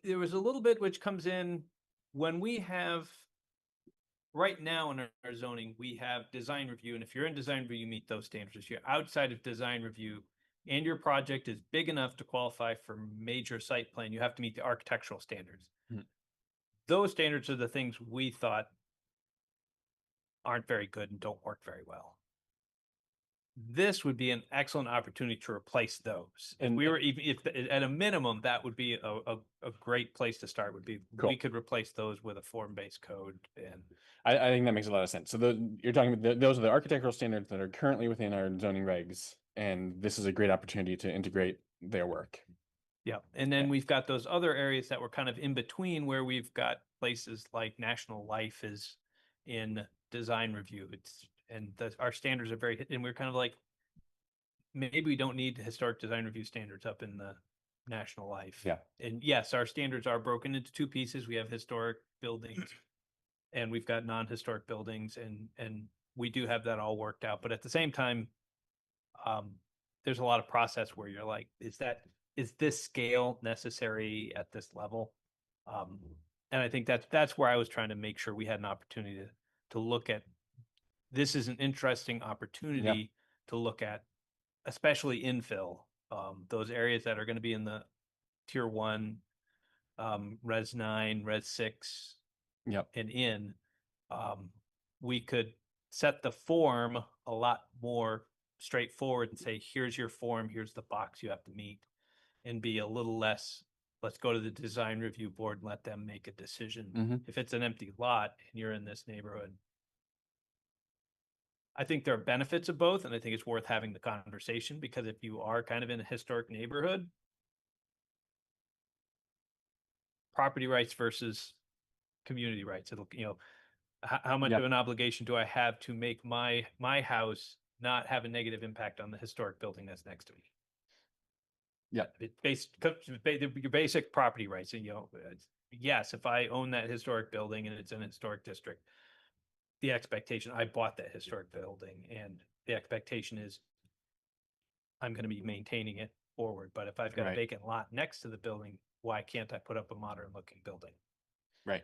There was a little bit which comes in when we have, right now in our zoning, we have design review. And if you're in design review, you meet those standards. If you're outside of design review and your project is big enough to qualify for major site plan, you have to meet the architectural standards. Hmm. Those standards are the things we thought aren't very good and don't work very well. This would be an excellent opportunity to replace those. And we were, even if at a minimum, that would be a great place to start. Would be Cool. We could replace those with a form-based code. And I think that makes a lot of sense. So you're talking about those are the architectural standards that are currently within our zoning regs, and this is a great opportunity to integrate their work. yeah, and then we've got those other areas that were kind of in between, where we've got places like National Life is in design review. Our standards are very, and we're kind of like, maybe we don't need historic design review standards up in the National Life. Yeah. And yes, our standards are broken into two pieces. We have historic buildings and we've got non-historic buildings, and we do have that all worked out. But at the same time, there's a lot of process where you're like, is this scale necessary at this level? And I think that's where I was trying to make sure we had an opportunity to look at. This is an interesting opportunity to look at, especially infill, those areas that are going to be in the tier 1, res 9, res 6, and in. We could set the form a lot more straightforward and say, here's your form, here's the box you have to meet, and be a little less, let's go to the design review board and let them make a decision. If it's an empty lot and you're in this neighborhood, I think there are benefits of both, and I think it's worth having the conversation, because if you are kind of in a historic neighborhood, property rights versus community rights, it'll, how much of an obligation do I have to make my house not have a negative impact on the historic building that's next to me? Yeah. Your basic property rights, and yes, if I own that historic building and it's in a historic district, the expectation, I bought that historic building, and the expectation is I'm going to be maintaining it forward. But if I've got a vacant lot next to the building, why can't I put up a modern looking building? Right.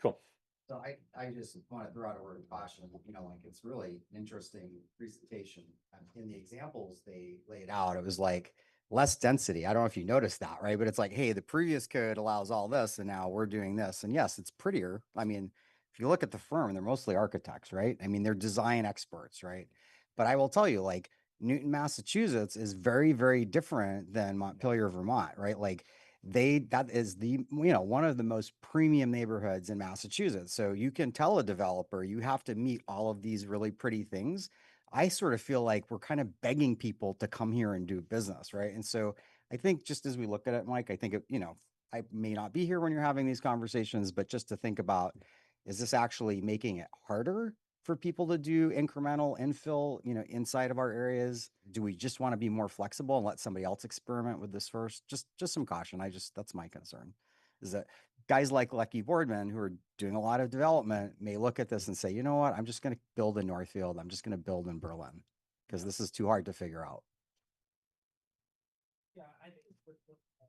Cool. So I just want to throw out a word of caution, like, it's really interesting presentation. In the examples they laid out, it was like less density. I don't know if you noticed that, right? But it's like, hey, the previous code allows all this, and now we're doing this. And yes, it's prettier. I mean, if you look at the firm, they're mostly architects, right? I mean, they're design experts, right? But I will tell you, like, Newton, Massachusetts is very, very different than Montpelier, Vermont, right? Like, that is the, one of the most premium neighborhoods in Massachusetts. So you can tell a developer, you have to meet all of these really pretty things. I sort of feel like we're kind of begging people to come here and do business, right? And so I think, just as we look at it, Mike, I think, I may not be here when you're having these conversations, but just to think about, is this actually making it harder for people to do incremental infill, inside of our areas? Do we just want to be more flexible and let somebody else experiment with this first? Just some caution. That's my concern, is that guys like Lucky Boardman, who are doing a lot of development, may look at this and say, you know what, I'm just going to build in Northfield. I'm just going to build in Berlin, because this is too hard to figure out. Yeah, I think it's worth looking at.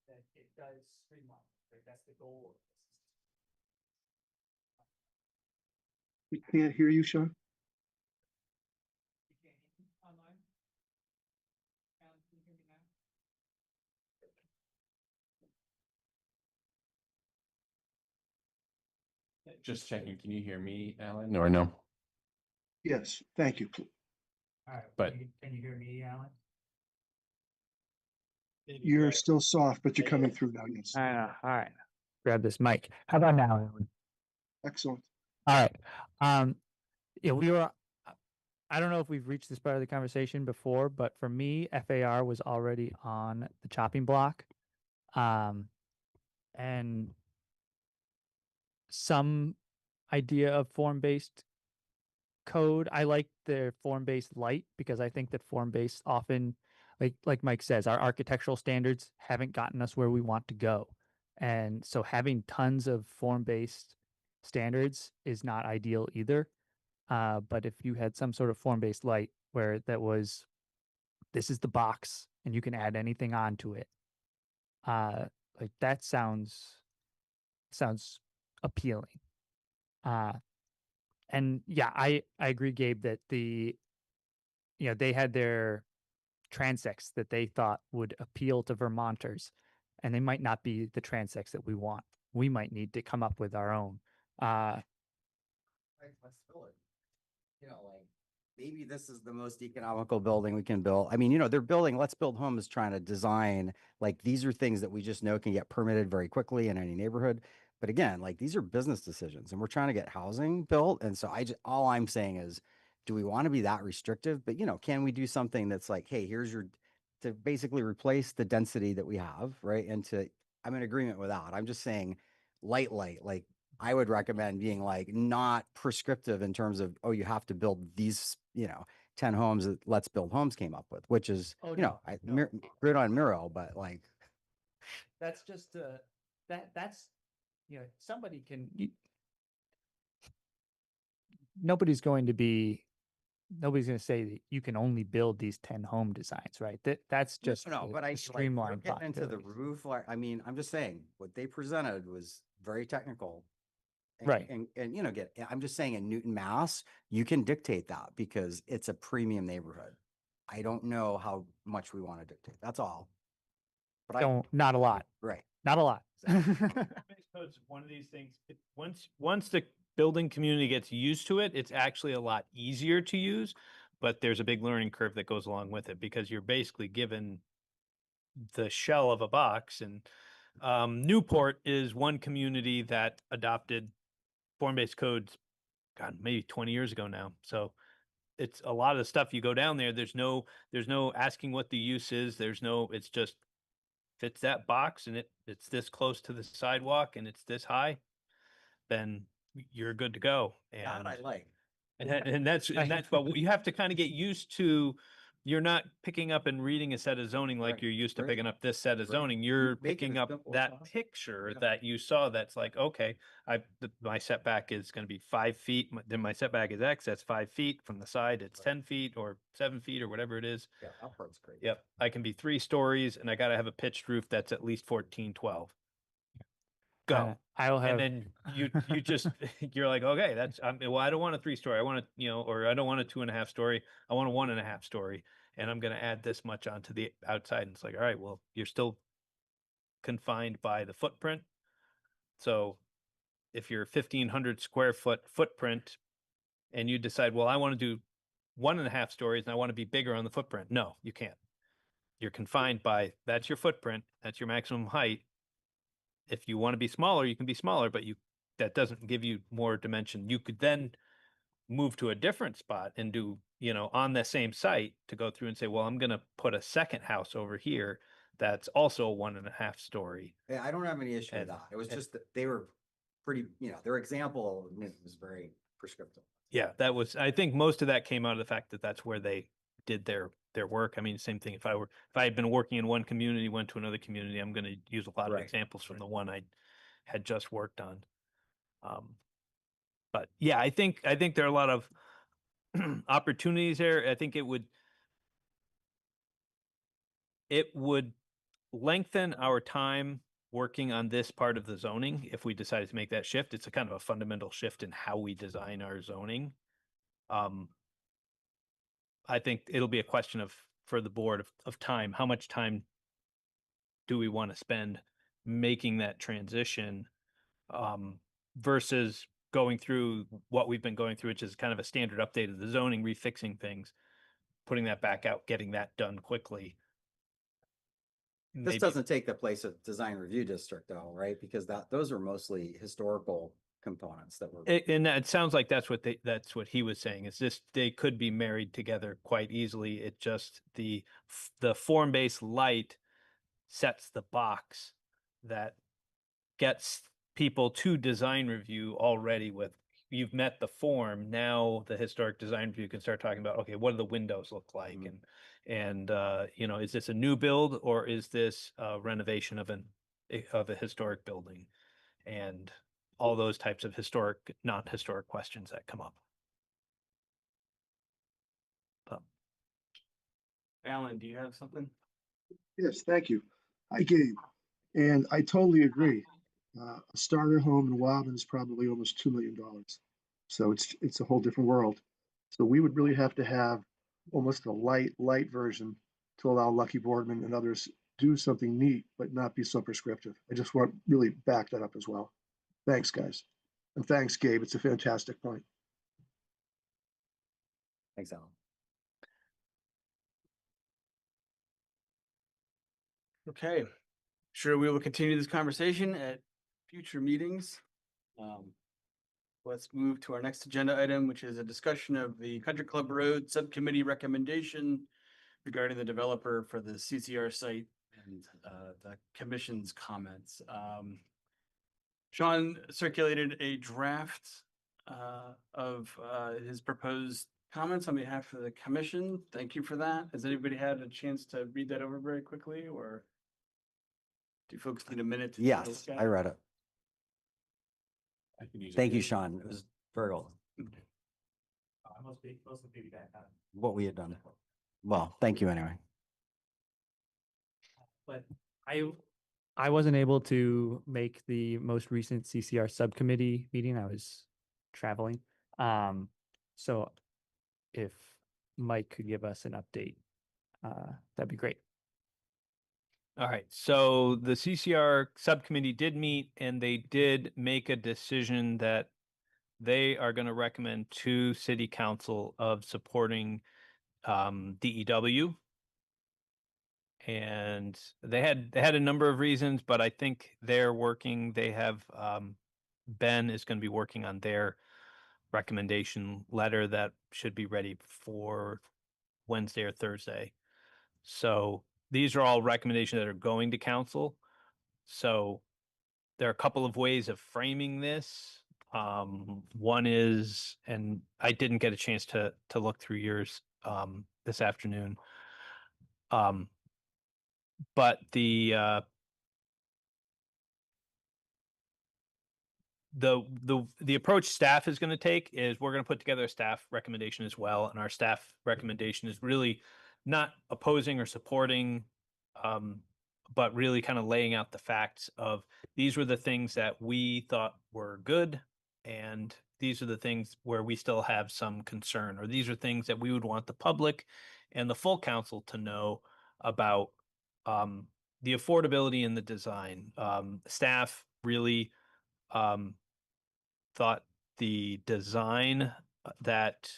That it does streamline, right? That's the goal of this. We can't hear you, Sean. You can't hear me online? Alan, can you hear me now? Just checking. Can you hear me, Alan, or no? Yes, thank you. All right, But- can you hear me, Alan? You're still soft, but you're coming through now, yes. I know. All right. Grab this mic. How about now, Alan? Excellent. All right. Yeah, we were. I don't know if we've reached this part of the conversation before, but for me, FAR was already on the chopping block, and some idea of form-based code. I like the form-based light because I think that form-based often, like Mike says, our architectural standards haven't gotten us where we want to go. And so having tons of form-based standards is not ideal either. But if you had some sort of form-based light where that was, this is the box and you can add anything onto it, like that sounds appealing. And yeah, I agree, Gabe, that they had their transects that they thought would appeal to Vermonters, and they might not be the transects that we want. We might need to come up with our own. Right, let's fill it. Like maybe this is the most economical building we can build. I mean, they're building, Let's Build Homes trying to design, like, these are things that we just know can get permitted very quickly in any neighborhood. But again, like, these are business decisions and we're trying to get housing built. And so all I'm saying is, do we want to be that restrictive? But, can we do something that's like, hey, to basically replace the density that we have, right? I'm in agreement with that. I'm just saying light, like, I would recommend being like not prescriptive in terms of, oh, you have to build these, 10 homes that Let's Build Homes came up with, which is, grid on Miro, but like. That's just that's somebody can. Nobody's going to say that you can only build these 10 home designs, right? That's just No, but streamlined getting into the possibilities. roof. Like, I mean, I'm just saying what they presented was very technical. Right. And I'm just saying in Newton, Mass, you can dictate that because it's a premium neighborhood. I don't know how much we want to dictate. That's all. But Not a lot. Right. Not a lot. Code's one of these things. Once the building community gets used to it, it's actually a lot easier to use, but there's a big learning curve that goes along with it because you're basically given the shell of a box. And Newport is one community that adopted form-based codes, God, maybe 20 years ago now. So it's a lot of the stuff you go down there. There's no asking what the use is. It's just fits that box and it's this close to the sidewalk and it's this high, then you're good to go. That And I like. and that's but you have to kind of get used to. You're not picking up and reading a set of zoning like Right, you're used to right. picking up this set of Right. zoning. You're Make it picking as up simple as that possible. picture Yeah. that you saw. That's like, okay, my setback is going to be 5 feet. Then my setback is X. That's 5 feet from the side. It's 10 feet or 7 feet or whatever it is. Yeah, that part's great. Yep. I can be 3 stories and I got to have a pitched roof that's at least 14, 12. Go. I'll have. And then you just you're like, okay, that's well, I don't want a 3-story. I want or I don't want a 2.5 story. I want a 1.5 story, and I'm going to add this much onto the outside. And it's like, all right, well, you're still confined by the footprint. So if you're 1,500 square foot footprint, and you decide, well, I want to do 1.5 stories, and I want to be bigger on the footprint. No, you can't. You're confined by that's your footprint. That's your maximum height. If you want to be smaller, you can be smaller, but that doesn't give you more dimension. You could then move to a different spot and do, on the same site to go through and say, well, I'm going to put a second house over here that's also a 1.5 story. Yeah, I don't have any issue with And- that. It was just that they were pretty, their example was very prescriptive. Yeah, I think most of that came out of the fact that that's where they did their work. I mean, same thing. If I had been working in one community, went to another community, I'm going to use a lot of Right. examples from the one I had just worked on. But yeah, I think there are a lot of opportunities there. I think it would lengthen our time working on this part of the zoning if we decided to make that shift. It's a kind of a fundamental shift in how we design our zoning. I think it'll be a question for the board of time. How much time do we want to spend making that transition versus going through what we've been going through, which is kind of a standard update of the zoning, refixing things, putting that back out, getting that done quickly. This Maybe- doesn't take the place of design review district though, right? Because those are mostly historical components that were. And it sounds like that's what he was saying. It's just they could be married together quite easily. It just the form-based light sets the box that gets people to design review already with you've met the form. Now the historic design review can start talking about, okay, what do the windows look like? And you know, is this a new build or is this a renovation of a historic building? And all those types of historic, not historic questions that come up. Alan, do you have something? Yes, thank you. Hi, Gabe. And I totally agree. A starter home in Woburn is probably almost $2 million. So it's a whole different world. So we would really have to have almost a light version to allow Lucky Boardman and others do something neat, but not be so prescriptive. I just want really back that up as well. Thanks, guys. And thanks, Gabe. It's a fantastic point. Thanks, Alan. Okay, sure, we will continue this conversation at future meetings. Let's move to our next agenda item, which is a discussion of the Country Club Road Subcommittee recommendation regarding the developer for the CCR site and the commission's comments. Sean circulated a draft of his proposed comments on behalf of the commission. Thank you for that. Has anybody had a chance to read that over very quickly, or do folks need a minute to take a Yes, look at I read it. I can use it. Thank you, Sean. It was very old. Mostly feedback on What we had done. Well, thank you anyway. but I wasn't able to make the most recent CCR subcommittee meeting. I was traveling. So if Mike could give us an update, that'd be great. All right, so the CCR subcommittee did meet and they did make a decision that they are going to recommend to city council of supporting DEW. And they had a number of reasons, but I think they're working, they have Ben is going to be working on their recommendation letter that should be ready for Wednesday or Thursday. So these are all recommendations that are going to council. So there are a couple of ways of framing this. One is, and I didn't get a chance to look through yours this afternoon. But the approach staff is going to take is we're going to put together a staff recommendation as well, and our staff recommendation is really not opposing or supporting, but really kind of laying out the facts of these were the things that we thought were good, and these are the things where we still have some concern, or these are things that we would want the public and the full council to know about the affordability and the design. Staff really thought the design that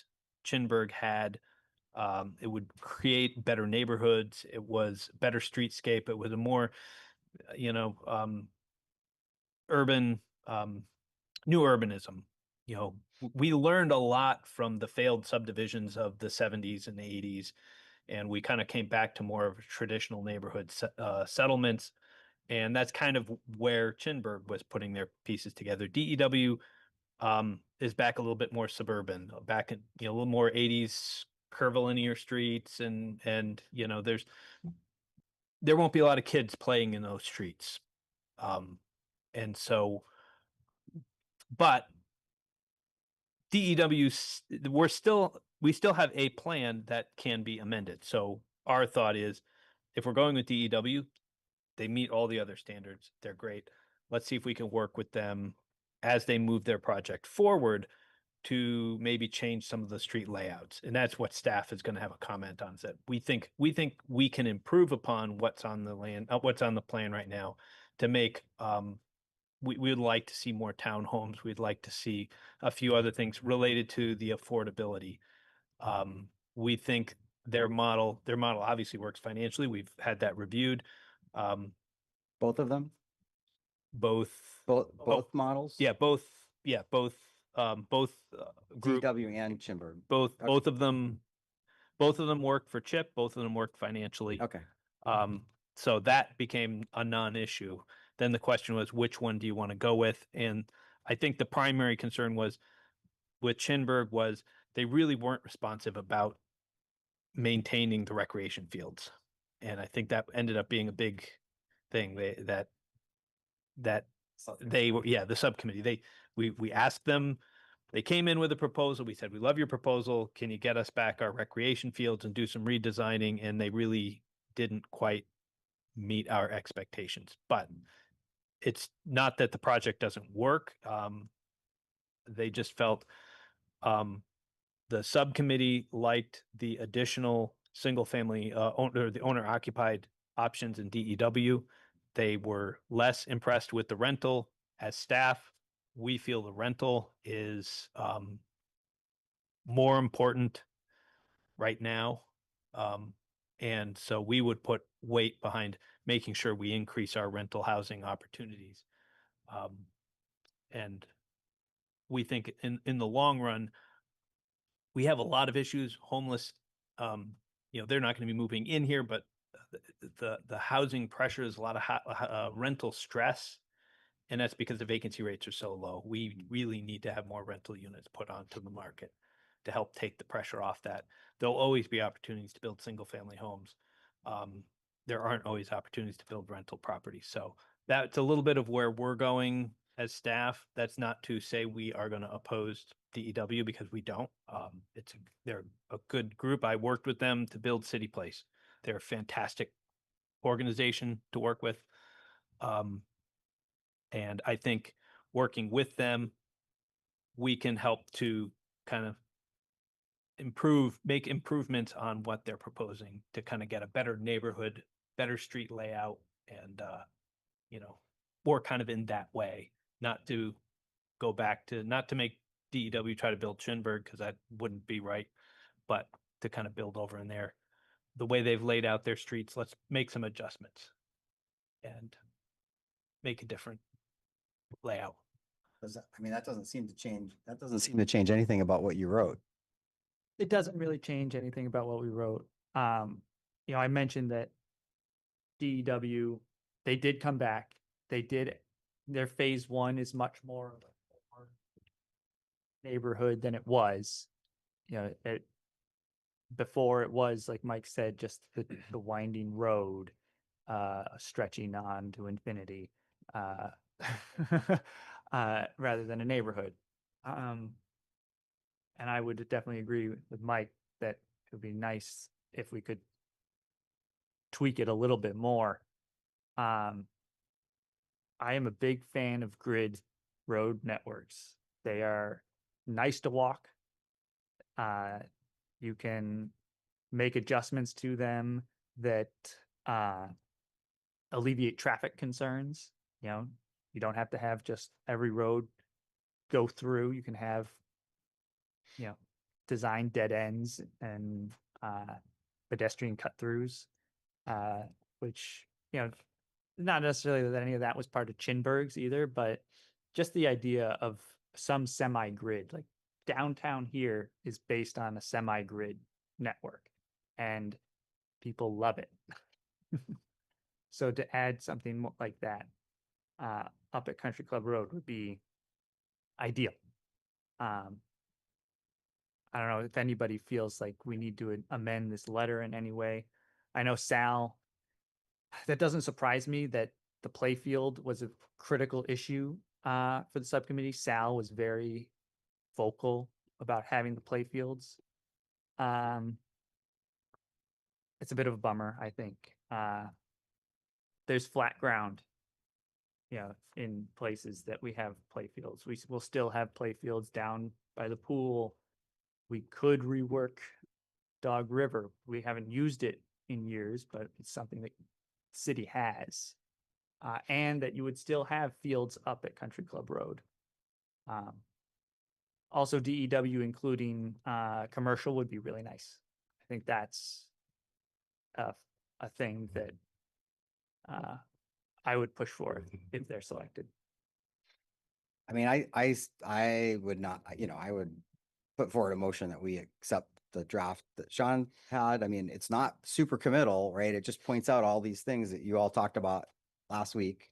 Chinburg had, it would create better neighborhoods. It was better streetscape. It was a more, urban, new urbanism. We learned a lot from the failed subdivisions of the 70s and 80s, and we kind of came back to more of traditional neighborhood settlements. And that's kind of where Chinburg was putting their pieces together. DEW is back a little bit more suburban, back in a little more 80s curvilinear streets, and there won't be a lot of kids playing in those streets, and so, but DEW, we still have a plan that can be amended. So our thought is, if we're going with DEW, they meet all the other standards. They're great. Let's see if we can work with them as they move their project forward to maybe change some of the street layouts. And that's what staff is going to have a comment on. Is that we think we can improve upon what's on the plan right now to make we would like to see more townhomes. We'd like to see a few other things related to the affordability. We think their model obviously works financially. We've had that reviewed. Both of them? Both, Both models? yeah, both group, DW and Chimberg. both Okay. both of them work for Chip. Both of them work financially. Okay. So that became a non-issue. Then the question was, which one do you want to go with? And I think the primary concern was with Chinburg was they really weren't responsive about maintaining the recreation fields. And I think that ended up being a big thing. They were, yeah, the subcommittee, we asked them, they came in with a proposal. We said, we love your proposal. Can you get us back our recreation fields and do some redesigning? And they really didn't quite meet our expectations. But it's not that the project doesn't work. They just felt the subcommittee liked the additional single family the owner occupied options in DEW. They were less impressed with the rental. As staff, we feel the rental is more important right now. And so we would put weight behind making sure we increase our rental housing opportunities. And we think in the long run, we have a lot of issues, homeless, they're not going to be moving in here, but the housing pressures, a lot of rental stress, and that's because the vacancy rates are so low. We really need to have more rental units put onto the market to help take the pressure off that. There'll always be opportunities to build single family homes. There aren't always opportunities to build rental properties. So that's a little bit of where we're going as staff. That's not to say we are going to oppose DEW, because we don't. They're a good group. I worked with them to build City Place. They're a fantastic organization to work with. And I think working with them, we can help to kind of make improvements on what they're proposing to kind of get a better neighborhood, better street layout, and more kind of in that way, not to make DEW try to build Chinburg, because that wouldn't be right, but to kind of build over in there. The way they've laid out their streets, let's make some adjustments and make a different layout. That doesn't seem to change. That doesn't seem to change anything about what you wrote. It doesn't really change anything about what we wrote. I mentioned that DEW, they did come back. Their phase one is much more of a neighborhood than it was. Before it was, like Mike said, just the winding road stretching on to infinity, rather than a neighborhood. And I would definitely agree with Mike that it would be nice if we could tweak it a little bit more. I am a big fan of grid road networks. They are nice to walk. You can make adjustments to them that alleviate traffic concerns. You don't have to have just every road go through. You can have design dead ends and pedestrian cut throughs, which not necessarily that any of that was part of Chinburg's either, but just the idea of some semi-grid, like downtown here is based on a semi-grid network, and people love it. So to add something like that up at Country Club Road would be ideal. I don't know if anybody feels like we need to amend this letter in any way. I know Sal, that doesn't surprise me that the playfield was a critical issue for the subcommittee. Sal was very vocal about having the playfields. It's a bit of a bummer, I think. There's flat ground, in places that we have playfields. We will still have playfields down by the pool. We could rework Dog River. We haven't used it in years, but it's something that the city has. and that you would still have fields up at Country Club Road. Also, DEW including commercial would be really nice. I think that's a thing that I would push for if they're selected. I mean, I would not, I would put forward a motion that we accept the draft that Sean had. I mean, it's not super committal, right? It just points out all these things that you all talked about last week,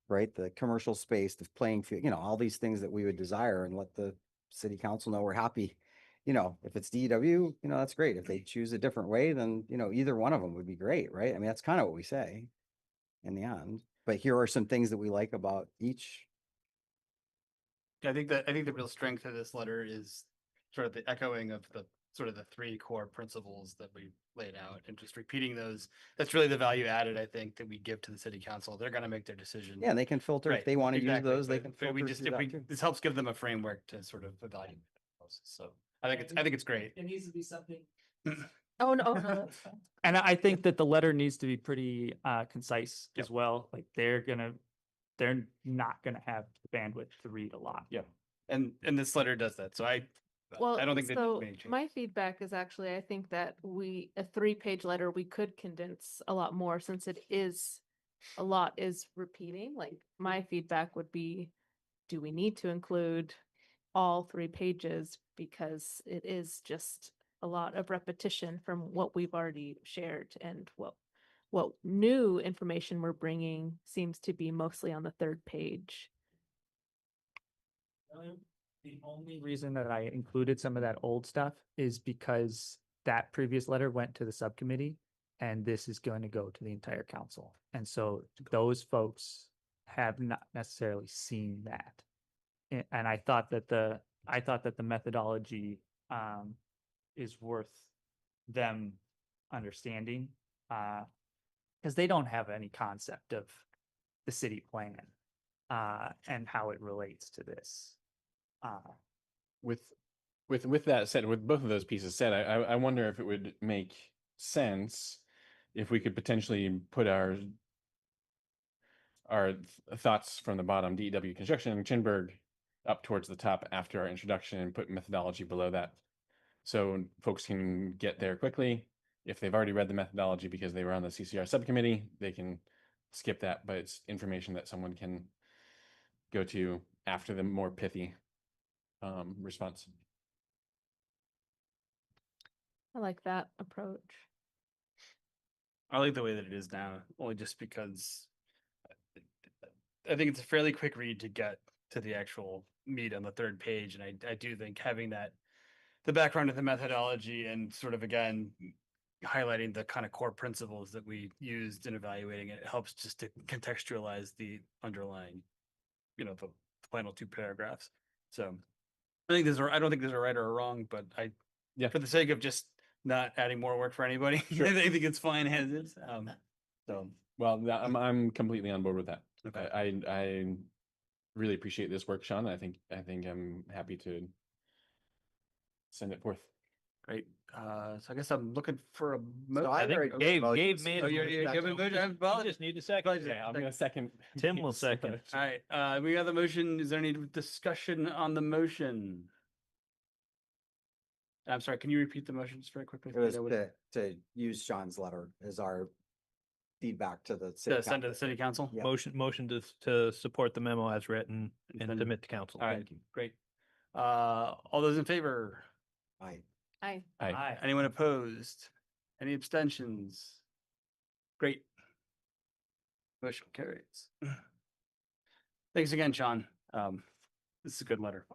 right? The commercial space, the playing field, all these things that we would desire, and let the city council know we're happy. If it's DEW, that's great. If they choose a different way, then, either one of them would be great, right? I mean, that's kind of what we say in the end. But here are some things that we like about each. I think the real strength of this letter is sort of the echoing of the sort of the three core principles that we laid out, and just repeating those. That's really the value added, I think, that we give to the city council. They're going to make their decision. Yeah, they can filter if Right, they want to use exactly. those. They But- can but we filter just through that too. this helps give them a framework to sort of evaluate. So I think it's great. It needs to be something. Oh, no, no, that's fine. And I think that the letter needs to be pretty concise Yep. as well. Like they're not gonna have the bandwidth to read a lot. Yeah, and this letter does that. So I Well, don't think that so many changes. my feedback is actually, I think that a 3-page letter, we could condense a lot more, since a lot is repeating. Like, my feedback would be, do we need to include all 3 pages? Because it is just a lot of repetition from what we've already shared, and what new information we're bringing seems to be mostly on the 3rd page. The only reason that I included some of that old stuff is because that previous letter went to the subcommittee, and this is going to go to the entire council. And so those folks have not necessarily seen that. And I thought that the methodology is worth them understanding, because they don't have any concept of the city plan and how it relates to this. With that said, with both of those pieces said, I wonder if it would make sense if we could potentially put our thoughts from the bottom, DEW construction and Chinburg, up towards the top after our introduction, and put methodology below that, so folks can get there quickly. If they've already read the methodology because they were on the CCR subcommittee, they can skip that, but it's information that someone can go to after the more pithy response. I like that approach. I like the way that it is now, only just because I think it's a fairly quick read to get to the actual meat on the 3rd page. And I do think having the background of the methodology, and sort of, again, highlighting the kind of core principles that we used in evaluating it, helps just to contextualize the underlying, the final 2 paragraphs. So I don't think there's a right or a wrong, but for the sake of just not adding more work for anybody, Sure. I think it's fine as is. So Well, I'm completely on board with that. Okay. I really appreciate this work, Sean. I think I'm happy to send it forth. great. So I guess I'm looking for a So I think already- Gabe motion. made Oh, it. you're giving a motion? I You apologize. just need a second. Apologize. Okay, I'm gonna second. Tim will Gabe's second. motion. All right, we got the motion. Is there any discussion on the motion? I'm sorry, can you repeat the motion just very quickly? It was to use Sean's letter as our feedback to the city. To send to the council. city council? Yeah. Motion to support the memo as written and Then- submit to council. All right, Thank you. great. All those in favor? Aye. I Aye. Anyone opposed? Any abstentions? Great. Motion carries. Thanks again, Sean. This is a good letter.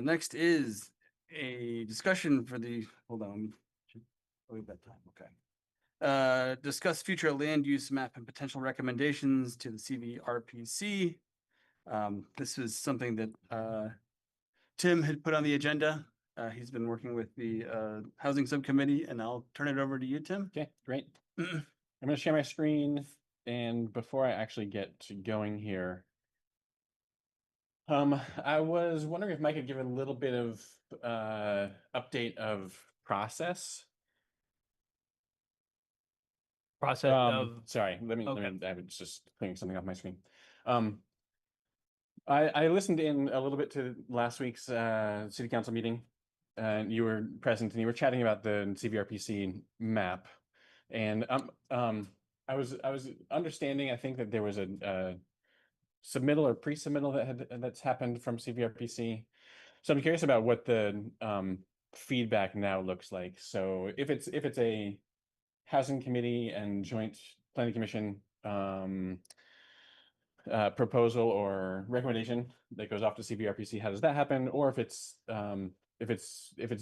Next is a discussion for hold on. Leave that time, okay. Discuss future land use map and potential recommendations to the CVRPC. This was something that Tim had put on the agenda. He's been working with the housing subcommittee, and I'll turn it over to you, Tim. Okay, great. I'm gonna share my screen, and before I actually get going here, I was wondering if Mike could give a little bit of update of process. process of, Sorry, let me, okay. I was just clearing something off my screen. I listened in a little bit to last week's city council meeting, and you were present and you were chatting about the CVRPC map. And I was understanding, I think that there was a submittal or pre-submittal that's happened from CVRPC. So I'm curious about what the feedback now looks like. So if it's a housing committee and joint planning commission proposal or recommendation that goes off to CVRPC, how does that happen? Or if it's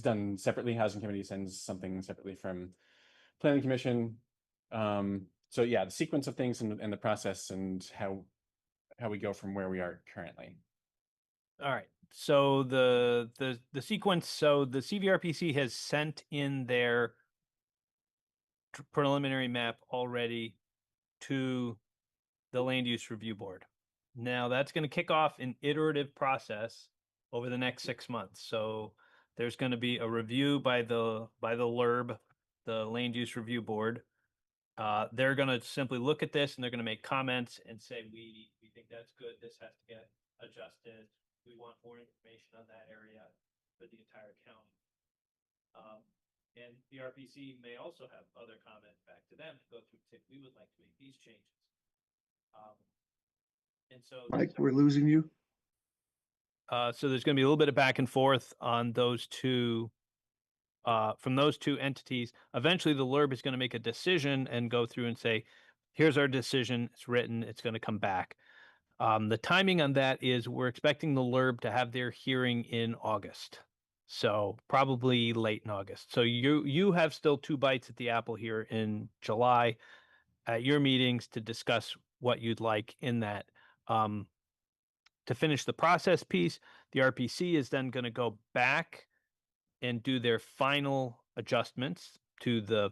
done separately, housing committee sends something separately from planning commission. So yeah, the sequence of things and the process and how we go from where we are currently. All right. So the sequence. So the CVRPC has sent in their preliminary map already to the land use review board. Now that's going to kick off an iterative process over the next 6 months. So there's going to be a review by the LURB, the land use review board. They're going to simply look at this and they're going to make comments and say, we think that's good. This has to get adjusted. We want more information on that area for the entire county. And the RPC may also have other comments back to them to go through. We would like to make these changes. And so, Mike, we're losing you. so there's going to be a little bit of back and forth on those two. From those two entities, eventually the LURB is going to make a decision and go through and say, here's our decision. It's written. It's going to come back. The timing on that is we're expecting the LURB to have their hearing in August. So probably late in August. So you have still 2 bites at the apple here in July at your meetings to discuss what you'd like in that. To finish the process piece, the RPC is then going to go back and do their final adjustments to the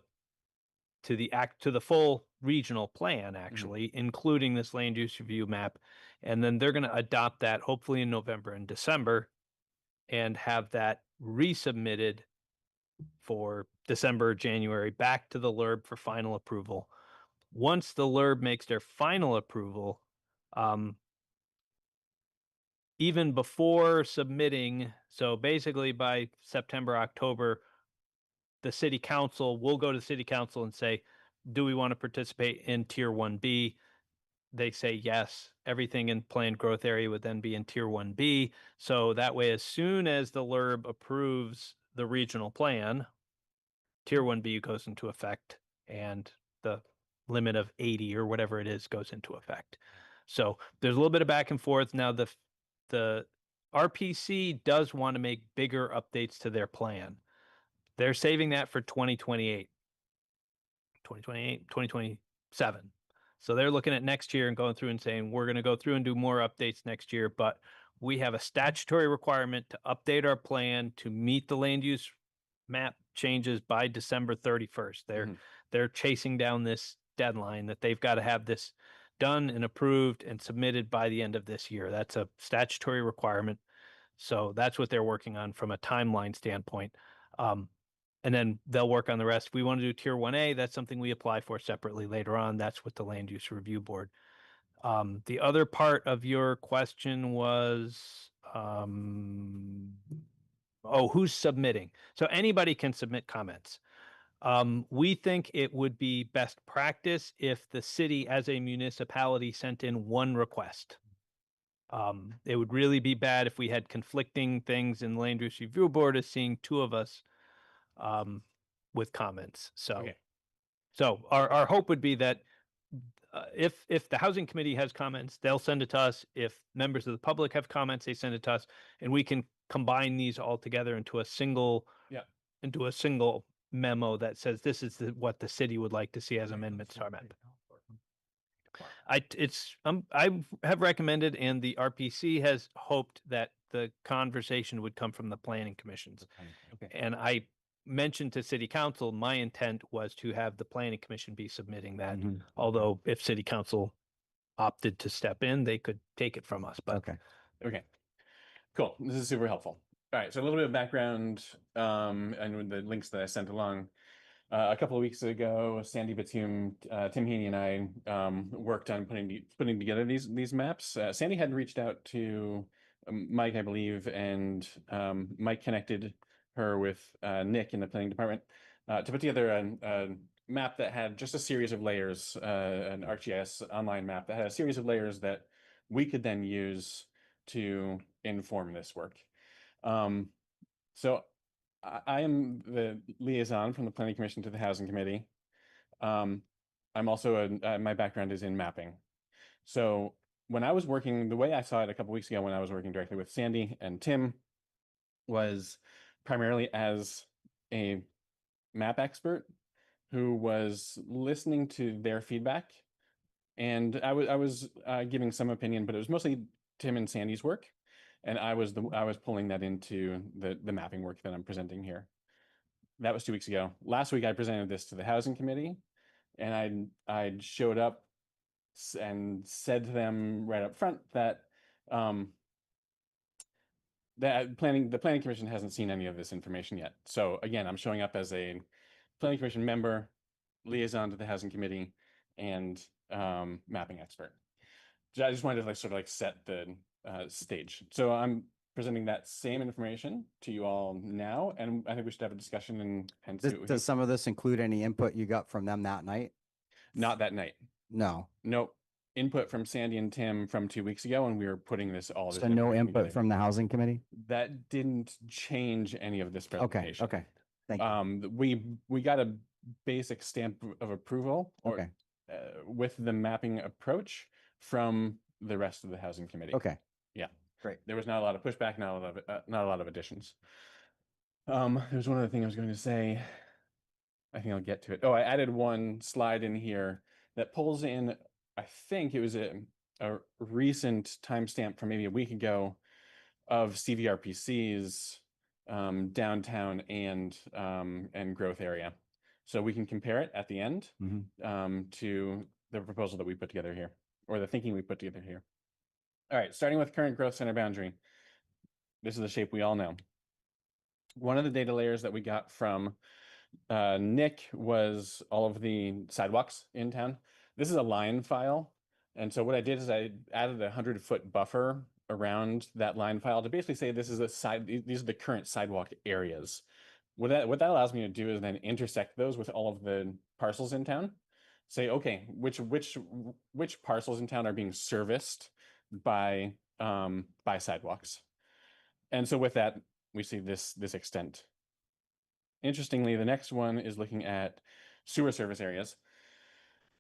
full regional plan, actually, including this land use review map. And then they're going to adopt that hopefully in November and December and have that resubmitted for December, January back to the LURB for final approval. Once the LURB makes their final approval, even before submitting, so basically by September, October, the city council will go to the city council and say, do we want to participate in tier 1B? They say yes. Everything in planned growth area would then be in tier 1B. So that way, as soon as the LURB approves the regional plan, tier 1B goes into effect and the limit of 80 or whatever it is goes into effect. So there's a little bit of back and forth. Now the RPC does want to make bigger updates to their plan. They're saving that for 2028, 2027. So they're looking at next year and going through and saying, we're going to go through and do more updates next year, but we have a statutory requirement to update our plan to meet the land use map changes by December 31st. They're chasing down this deadline that they've got to have this done and approved and submitted by the end of this year. That's a statutory requirement. So that's what they're working on from a timeline standpoint. And then they'll work on the rest. If we want to do tier 1A, that's something we apply for separately later on. That's with the land use review board. The other part of your question was, who's submitting? So anybody can submit comments. We think it would be best practice if the city as a municipality sent in one request. It would really be bad if we had conflicting things in the land use review board as seeing 2 of us with comments. So, okay. So our hope would be that if the housing committee has comments, they'll send it to us. If members of the public have comments, they send it to us, and we can combine these all together into a single memo that says this is what the city would like to see as amendments to our map. I have recommended, and the RPC has hoped that the conversation would come from the planning commissions. Okay. And I mentioned to city council, my intent was to have the planning commission be submitting that. Although if city council opted to step in, they could take it from us. But Okay. Cool. This is super helpful. All right. So a little bit of background and with the links that I sent along. A couple of weeks ago, Sandy Batum, Tim Heaney, and I worked on putting together these maps. Sandy had reached out to Mike, I believe, and Mike connected her with Nick in the planning department to put together a map that had just a series of layers, an ArcGIS online map that had a series of layers that we could then use to inform this work. So I am the liaison from the Planning Commission to the Housing Committee. I'm also my background is in mapping. So when I was working, the way I saw it a couple weeks ago when I was working directly with Sandy and Tim was primarily as a map expert who was listening to their feedback. And I was giving some opinion, but it was mostly Tim and Sandy's work. And I was pulling that into the mapping work that I'm presenting here. That was 2 weeks ago. Last week I presented this to the Housing Committee, and I showed up and said to them right up front that the Planning Commission hasn't seen any of this information yet. So again, I'm showing up as a Planning Commission member, liaison to the Housing Committee, and mapping expert. So I just wanted to sort of set the stage. So I'm presenting that same information to you all now, and I think we should have a discussion and see what we Does some of this include any input you got from them that night? Not that night. No. Nope. Input from Sandy and Tim from 2 weeks ago, and we were putting this all. So no input together. from the Housing Committee? That didn't change any of this presentation. Okay. Thank you. We got a basic stamp of approval Okay. With the mapping approach from the rest of the Housing Committee. Okay. Yeah. Great. There was not a lot of pushback, not a lot of additions. There's one other thing I was going to say. I think I'll get to it. Oh, I added one slide in here that pulls in, I think it was a recent timestamp from maybe a week ago of CVRPC's downtown and growth area. So we can compare it at the end to the proposal that we put together here, or the thinking we put together here. All right, starting with current growth center boundary. This is the shape we all know. One of the data layers that we got from Nick was all of the sidewalks in town. This is a line file. And so what I did is I added a 100-foot buffer around that line file to basically say this is these are the current sidewalk areas. What that allows me to do is then intersect those with all of the parcels in town. Say, okay, which parcels in town are being serviced by sidewalks. And so with that, we see this extent. Interestingly, the next one is looking at sewer service areas.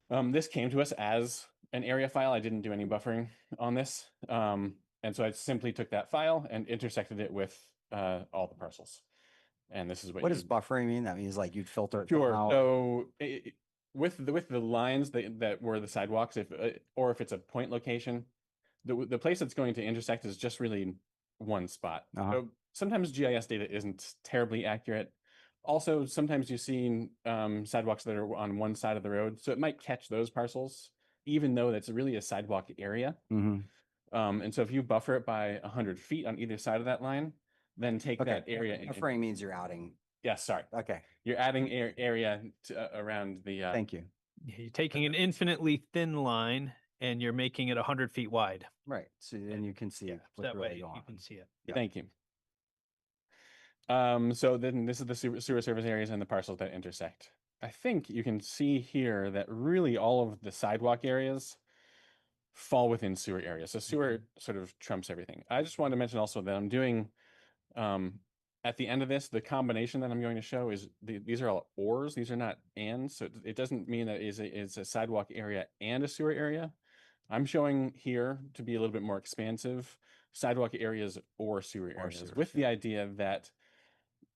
This came to us as an area file. I didn't do any buffering on this. And so I simply took that file and intersected it with all the parcels. And this is what does buffering mean? That means you'd filter it sure. out. So with the lines that were the sidewalks, or if it's a point location, the place that's going to intersect is just really one spot. So sometimes GIS data isn't terribly accurate. Also, sometimes you see sidewalks that are on one side of the road, so it might catch those parcels, even though that's really a sidewalk area. And so if you buffer it by 100 feet on either side of that line, then take that area. Buffering means you're adding. Yeah, sorry. Okay. You're adding area around the. Thank you. You're taking an infinitely thin line and you're making it 100 feet wide. Right. So then you can see it. That way you can see it. Yeah. Thank you. So then this is the sewer service areas and the parcels that intersect. I think you can see here that really all of the sidewalk areas fall within sewer areas. So sewer sort of trumps everything. I just wanted to mention also that I'm doing, at the end of this, the combination that I'm going to show is these are all ors. These are not ands. So it doesn't mean that it's a sidewalk area and a sewer area. I'm showing here to be a little bit more expansive sidewalk areas or sewer areas with the idea that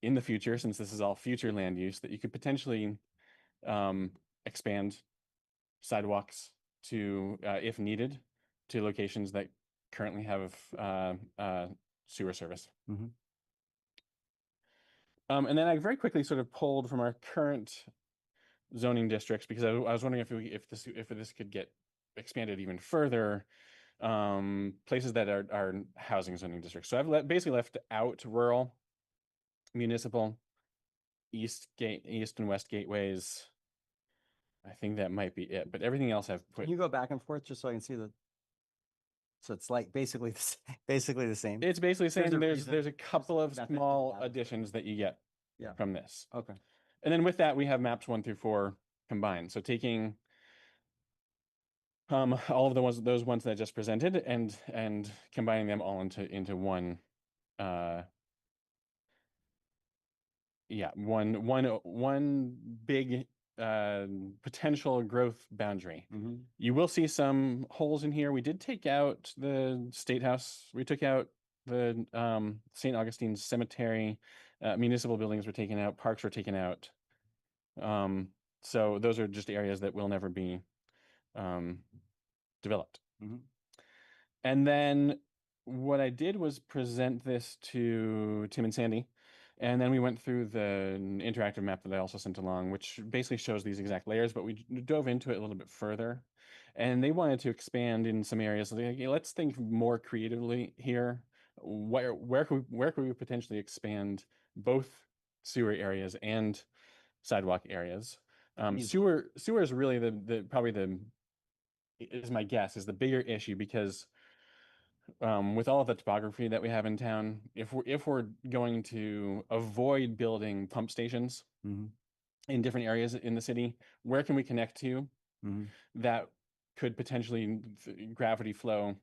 in the future, since this is all future land use, that you could potentially expand sidewalks to, if needed, to locations that currently have sewer service. And then I very quickly sort of pulled from our current zoning districts, because I was wondering if this could get expanded even further, places that are housing zoning districts. So I've basically left out rural, municipal, east and west gateways. I think that might be it, but everything else I've put. Can you go back and forth just so I can see the? So it's like basically basically the same. It's basically There's a saying reason. there's a couple of method to small that. additions that you get Yeah. from this. Okay. And then with that, we have maps 1 through 4 combined. So taking all of those ones that I just presented and combining them all into one one big potential growth boundary. You will see some holes in here. We did take out the State House. We took out the St. Augustine's Cemetery. Municipal buildings were taken out. Parks were taken out. So those are just areas that will never be developed. And then what I did was present this to Tim and Sandy. And then we went through the interactive map that I also sent along, which basically shows these exact layers, but we dove into it a little bit further. And they wanted to expand in some areas. Like, okay, let's think more creatively here. Where could we potentially expand both sewer areas and sidewalk areas? Sewer is really is my guess, is the bigger issue, because with all of the topography that we have in town, if we're going to avoid building pump stations in different areas in the city, where can we connect to that could potentially gravity flow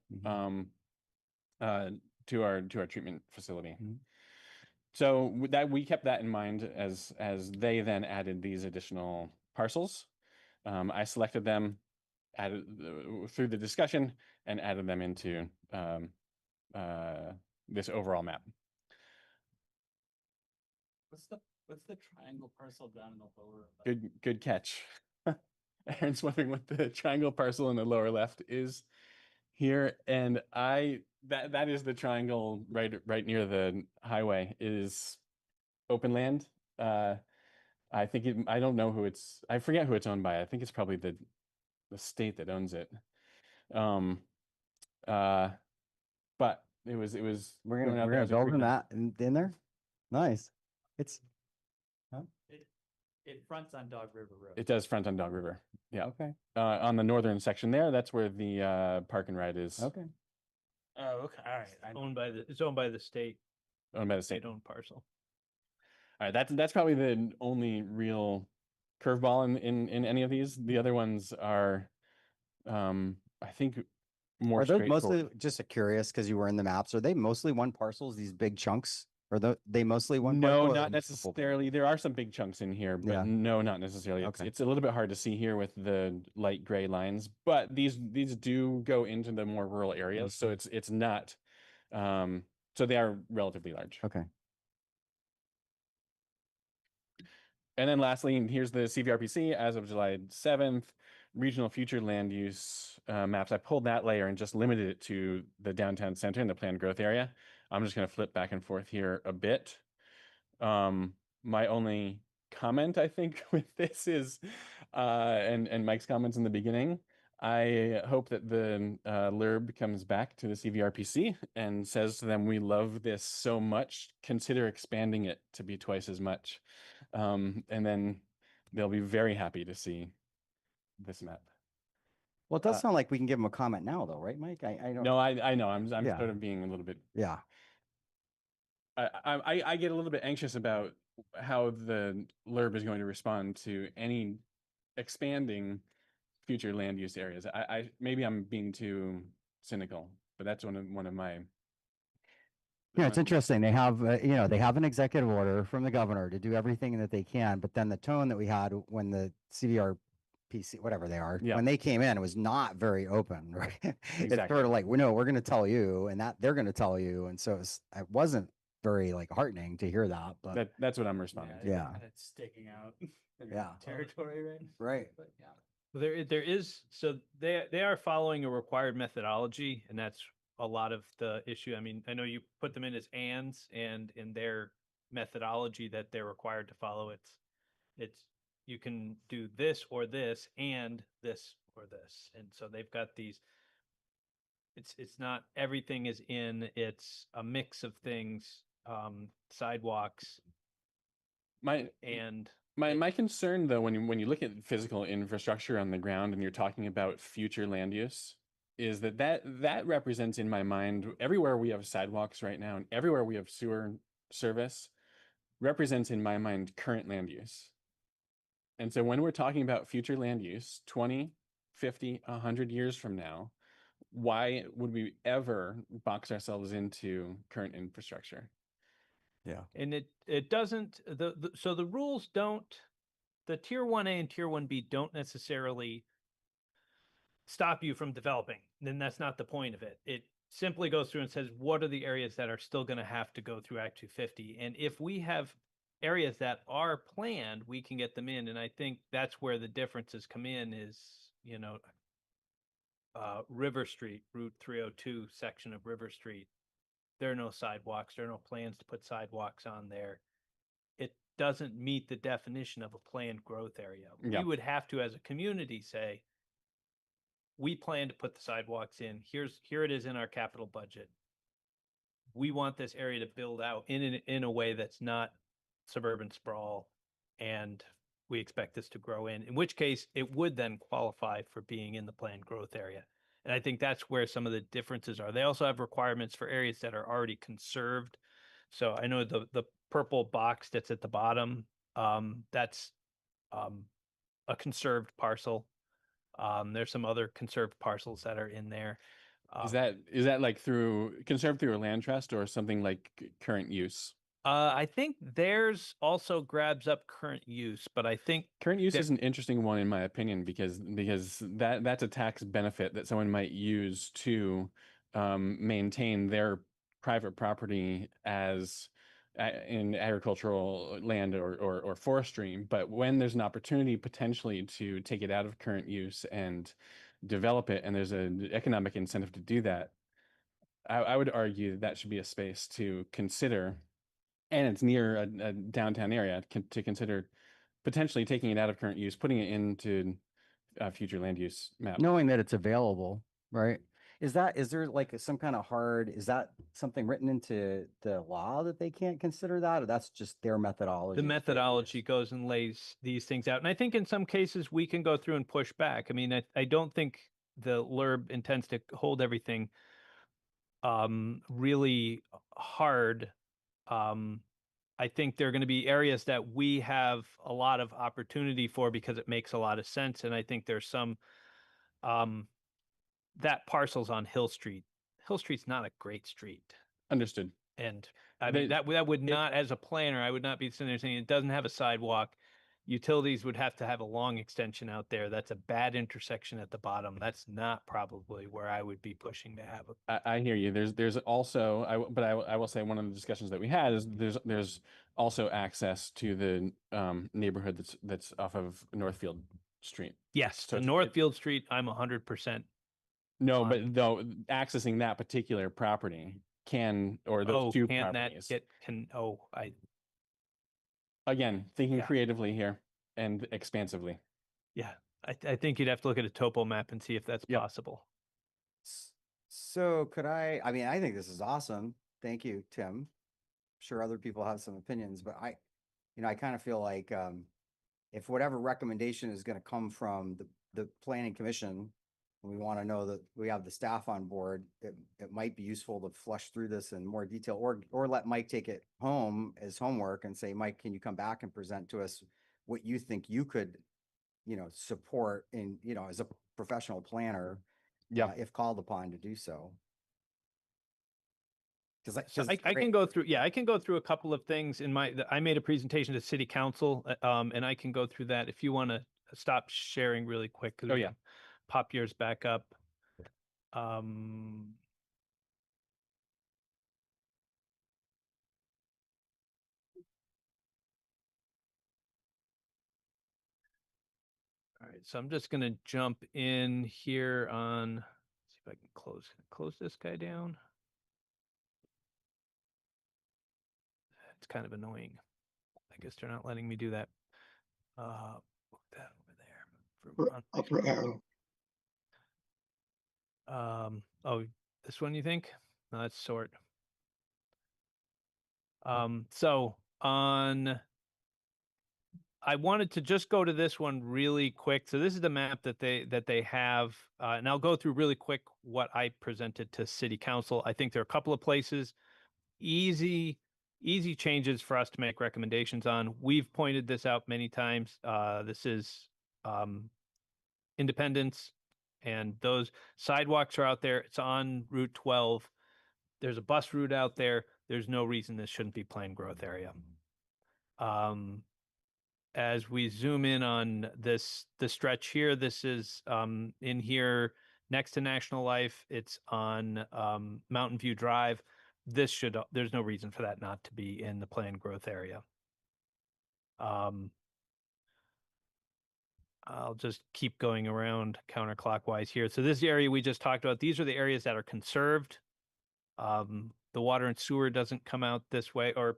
to our treatment facility? So we kept that in mind as they then added these additional parcels. I selected them, added through the discussion, and added them into this overall map. What's the triangle parcel down in the lower? Good catch. Aaron's wondering what the triangle parcel in the lower left is here, and that is the triangle right near the highway. Is open land. I think I don't know who I forget who it's owned by. I think it's probably the state that owns it. But it was We're gonna build in that in there. Nice. It's It fronts on Dog River Road. It does front on Dog River. Yeah. okay. On the northern section there, that's where the park and ride is. Okay. Oh, okay. All right. It's owned by the state. Owned by the state. State-owned parcel. All right. That's probably the only real curveball in any of these. The other ones are, I think, more Are those straightforward. mostly just curious because you were in the maps? Are they mostly one parcels? These big chunks? Are they mostly one? No, parcel, or not multiple? necessarily. There are some big chunks in here, but Yeah. no, not necessarily. Okay. It's a little bit hard to see here with the light gray lines, but these do go into the more rural areas, so it's not. So they are relatively large. Okay. And then lastly, here's the CVRPC as of July 7th, regional future land use maps. I pulled that layer and just limited it to the downtown center and the planned growth area. I'm just going to flip back and forth here a bit. My only comment, I think, with this is, and Mike's comments in the beginning, I hope that the LURB comes back to the CVRPC and says to them, we love this so much, consider expanding it to be twice as much. And then they'll be very happy to see this map. Well, it does sound like we can give them a comment now, though, right, Mike? I don't. No, I know. I'm Yeah. sort of being a little bit. Yeah. I get a little bit anxious about how the LURB is going to respond to any expanding future land use areas. I maybe I'm being too cynical, but that's one of my. Yeah, it's interesting. They have, they have an executive order from the governor to do everything that they can, but then the tone that we had when the CVRPC, whatever they are, Yeah. when they came in, it was not very open, right? It's Exactly. sort of like, no, we're going to tell you, and that they're going to tell you, and so it wasn't very heartening to hear that. But That's what I'm responding to. Yeah. It's sticking out. in Yeah. Territory, right? Right. But yeah. There is, so they are following a required methodology, and that's a lot of the issue. I mean, I know you put them in as ands, and in their methodology that they're required to follow, it's you can do this or this and this or this. And so they've got these, it's not everything is in, it's a mix of things, sidewalks, My And my concern though, when you look at physical infrastructure on the ground and you're talking about future land use, is that represents in my mind everywhere we have sidewalks right now and everywhere we have sewer service represents in my mind current land use. And so when we're talking about future land use, 20, 50, 100 years from now, why would we ever box ourselves into current infrastructure? Yeah. and it doesn't so the rules don't, the tier 1A and tier 1B don't necessarily stop you from developing. Then that's not the point of it. It simply goes through and says what are the areas that are still going to have to go through Act 250, and if we have areas that are planned, we can get them in. And I think that's where the differences come in is, River Street, Route 302 section of River Street. There are no sidewalks. There are no plans to put sidewalks on there. It doesn't meet the definition of a planned growth area. Yeah. We would have to, as a community, say, we plan to put the sidewalks in. Here it is in our capital budget. We want this area to build out in a way that's not suburban sprawl, and we expect this to grow in which case it would then qualify for being in the planned growth area. And I think that's where some of the differences are. They also have requirements for areas that are already conserved. So I know the purple box that's at the bottom, that's a conserved parcel. There's some other conserved parcels that are in there. Is that like conserved through a land trust or something like current use? I think theirs also grabs up current use, but I think Current use is an interesting one in my opinion because that's a tax benefit that someone might use to maintain their private property as in agricultural land or forestry. But when there's an opportunity potentially to take it out of current use and develop it, and there's an economic incentive to do that, I would argue that should be a space to consider, and it's near a downtown area to consider potentially taking it out of current use, putting it into future land use map. Knowing that it's available, right? Is there like some kind of is that something written into the law that they can't consider that, or that's just their methodology? the methodology goes and lays these things out. And I think in some cases we can go through and push back. I mean, I don't think the LURB intends to hold everything really hard. I think there are going to be areas that we have a lot of opportunity for because it makes a lot of sense. And I think there's some that parcel's on Hill Street. Hill Street's not a great street. Understood. And I mean, that would not, as a planner, I would not be sitting there saying it doesn't have a sidewalk. Utilities would have to have a long extension out there. That's a bad intersection at the bottom. That's not probably where I would be pushing to have I hear you. There's also, I will say one of the discussions that we had is there's also access to the neighborhood that's off of Northfield Street. Yes, So to it's- Northfield Street, I'm 100%. No, but though accessing that particular property or those two Can't properties. Again, thinking Yeah. creatively here and expansively. Yeah, I think you'd have to look at a topo map and see if that's Yep. possible. So I mean, I think this is awesome. Thank you, Tim. I'm sure other people have some opinions, but I kind of feel like if whatever recommendation is going to come from the planning commission, and we want to know that we have the staff on board, it might be useful to flush through this in more detail, or let Mike take it home as homework and say, Mike, can you come back and present to us what you think you could, support in, as a professional planner, if called upon to do so. So I can go through, I can go through a couple of things I made a presentation to city council, and I can go through that if you want to stop sharing really quick. Oh, yeah. Pop yours back up. All right, so I'm just going to jump in here on, see if I can close this guy down. It's kind of annoying. I guess they're not letting me do that. Put that over there. Upper arrow. Oh, this one you think? No, that's sort. So on I wanted to just go to this one really quick. So this is the map that they have, and I'll go through really quick what I presented to City Council. I think there are a couple of places, easy changes for us to make recommendations on. We've pointed this out many times. This is Independence, and those sidewalks are out there. It's on Route 12. There's a bus route out there. There's no reason this shouldn't be planned growth area. As we zoom in on the stretch here, this is in here next to National Life. It's on Mountain View Drive. There's no reason for that not to be in the planned growth area. I'll just keep going around counterclockwise here. So this area we just talked about, these are the areas that are conserved. The water and sewer doesn't come out this way, or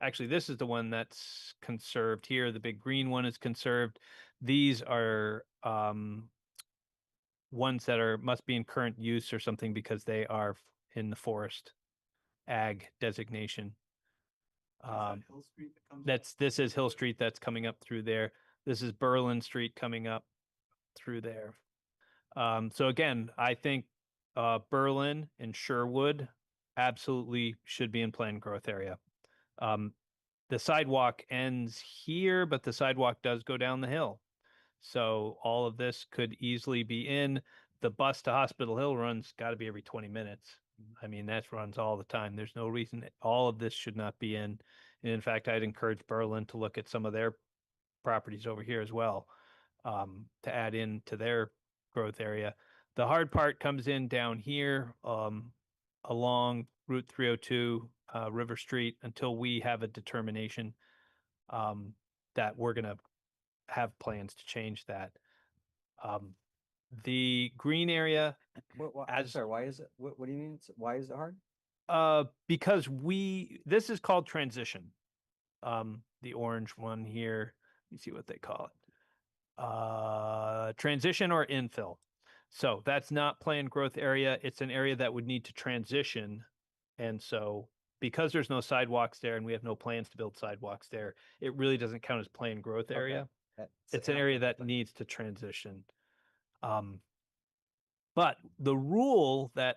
actually this is the one that's conserved here. The big green one is conserved. These are ones that must be in current use or something because they are in the forest ag designation. Hill Street that comes This is Hill Street that's coming up through there. This is Berlin Street coming up through there. So again, I think Berlin and Sherwood absolutely should be in planned growth area. The sidewalk ends here, but the sidewalk does go down the hill. So all of this could easily be in. The bus to Hospital Hill runs got to be every 20 minutes. I mean, that runs all the time. There's no reason all of this should not be in. And in fact, I'd encourage Berlin to look at some of their properties over here as well, to add in to their growth area. The hard part comes in down here along Route 302, River Street, until we have a determination that we're going to have plans to change that. The green area, Sorry, why is it? What do you mean? Why is it hard? because this is called transition. The orange one here, you see what they call it. Transition or infill. So that's not planned growth area. It's an area that would need to transition. And so because there's no sidewalks there and we have no plans to build sidewalks there, it really doesn't count as planned growth area. It's an area that needs to transition. But the rule that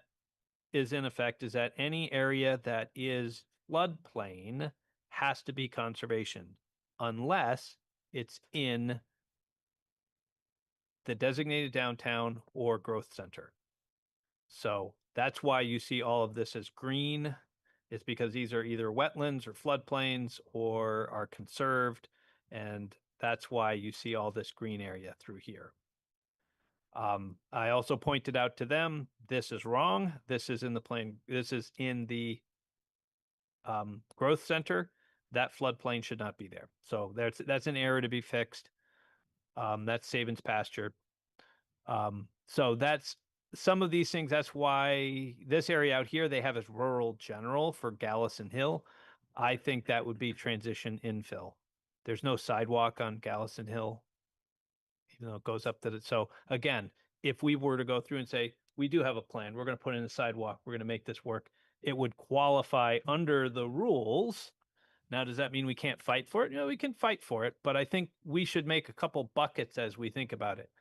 is in effect is that any area that is floodplain has to be conservation unless it's in the designated downtown or growth center. So that's why you see all of this as green. It's because these are either wetlands or floodplains or are conserved. And that's why you see all this green area through here. I also pointed out to them, this is wrong. This is in the plane. This is in the growth center. That floodplain should not be there. So that's an error to be fixed. That's Sabins pasture. So that's some of these things. That's why this area out here, they have as rural general for Gallison Hill. I think that would be transition infill. There's no sidewalk on Gallison Hill, even though it goes up to the, so again, if we were to go through and say, we do have a plan, we're going to put in a sidewalk, we're going to make this work, it would qualify under the rules. Now, does that mean we can't fight for it? You know, we can fight for it, but I think we should make a couple buckets as we think about it.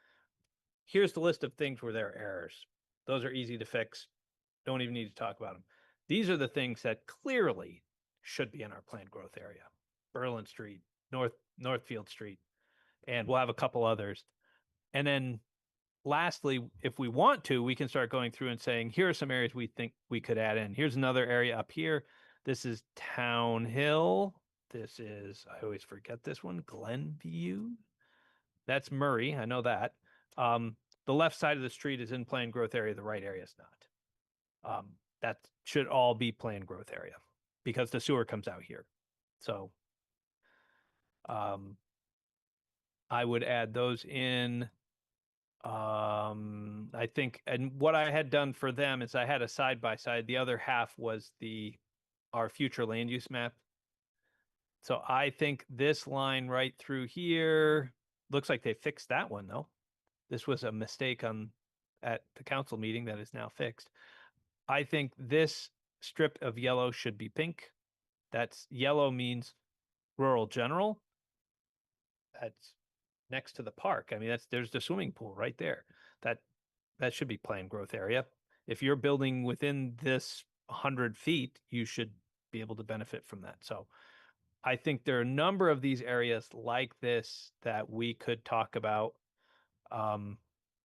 Here's the list of things where there are errors. Those are easy to fix. Don't even need to talk about them. These are the things that clearly should be in our planned growth area. Berlin Street, Northfield Street, and we'll have a couple others. And then lastly, if we want to, we can start going through and saying, here are some areas we think we could add in. Here's another area up here. This is Town Hill. This is, I always forget this one, Glenview. That's Murray, I know that. The left side of the street is in planned growth area, the right area is not. That should all be planned growth area because the sewer comes out here. So I would add those in. I think, and what I had done for them is I had a side by side. The other half was our future land use map. So I think this line right through here looks like they fixed that one though. This was a mistake at the council meeting that is now fixed. I think this strip of yellow should be pink. That's yellow means rural general. that's next to the park. I mean, there's the swimming pool right there. That should be planned growth area. If you're building within this 100 feet, you should be able to benefit from that. So I think there are a number of these areas like this that we could talk about.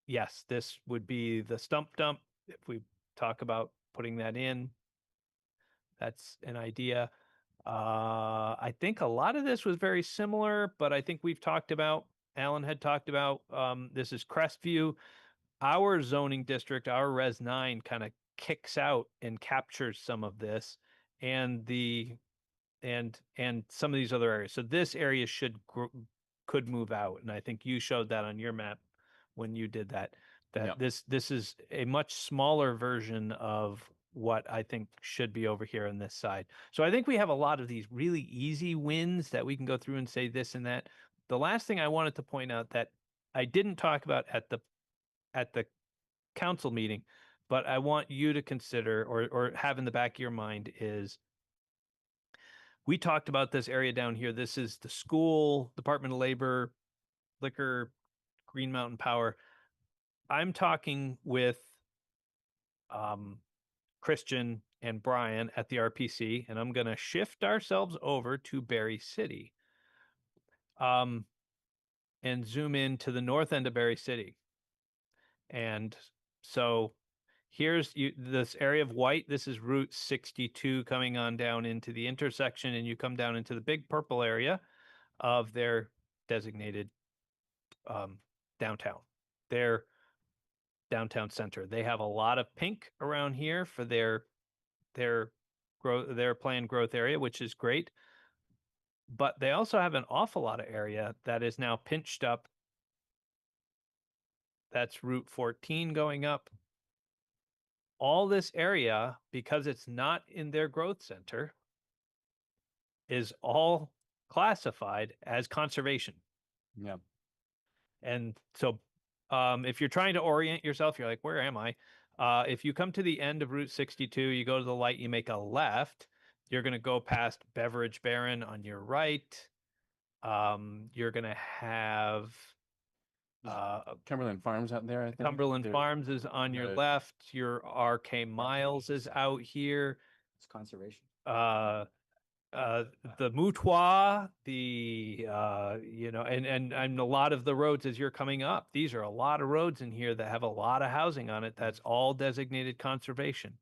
Yes, this would be the stump dump. If we talk about putting that in, that's an idea. I think a lot of this was very similar, but I think we've talked about, Alan had talked about, this is Crestview. Our zoning district, our Res 9 kind of kicks out and captures some of this and some of these other areas. So this area could move out. And I think you showed that on your map when you did that, Yep. this is a much smaller version of what I think should be over here on this side. So I think we have a lot of these really easy wins that we can go through and say this and that. The last thing I wanted to point out that I didn't talk about at the council meeting, but I want you to consider or have in the back of your mind is we talked about this area down here. This is the school, Department of Labor, liquor, Green Mountain Power. I'm talking with Christian and Brian at the RPC, and I'm going to shift ourselves over to Berry City and zoom in to the north end of Berry City. And so here's this area of white. This is Route 62 coming on down into the intersection, and you come down into the big purple area of their designated downtown, their downtown center. They have a lot of pink around here for their planned growth area, which is great. But they also have an awful lot of area that is now pinched up. That's Route 14 going up. All this area, because it's not in their growth center, is all classified as conservation. Yeah. And so if you're trying to orient yourself, you're like, where am I? If you come to the end of Route 62, you go to the light, you make a left, you're going to go past Beverage Baron on your right. You're going to have Cumberland Farms out there, I think. Cumberland Farms is on your left. Your RK Miles is out here. It's conservation. The Moutois, and a lot of the roads as you're coming up. These are a lot of roads in here that have a lot of housing on it. That's all designated conservation.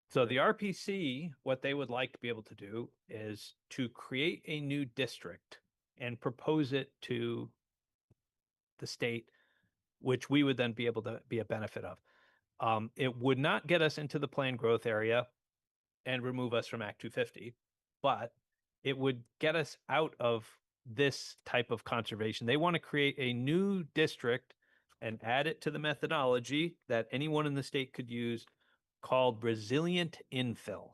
So the RPC, what they would like to be able to do is to create a new district and propose it to the state, which we would then be able to be a benefit of. It would not get us into the planned growth area and remove us from Act 250, but it would get us out of this type of conservation. They want to create a new district and add it to the methodology that anyone in the state could use called resilient infill.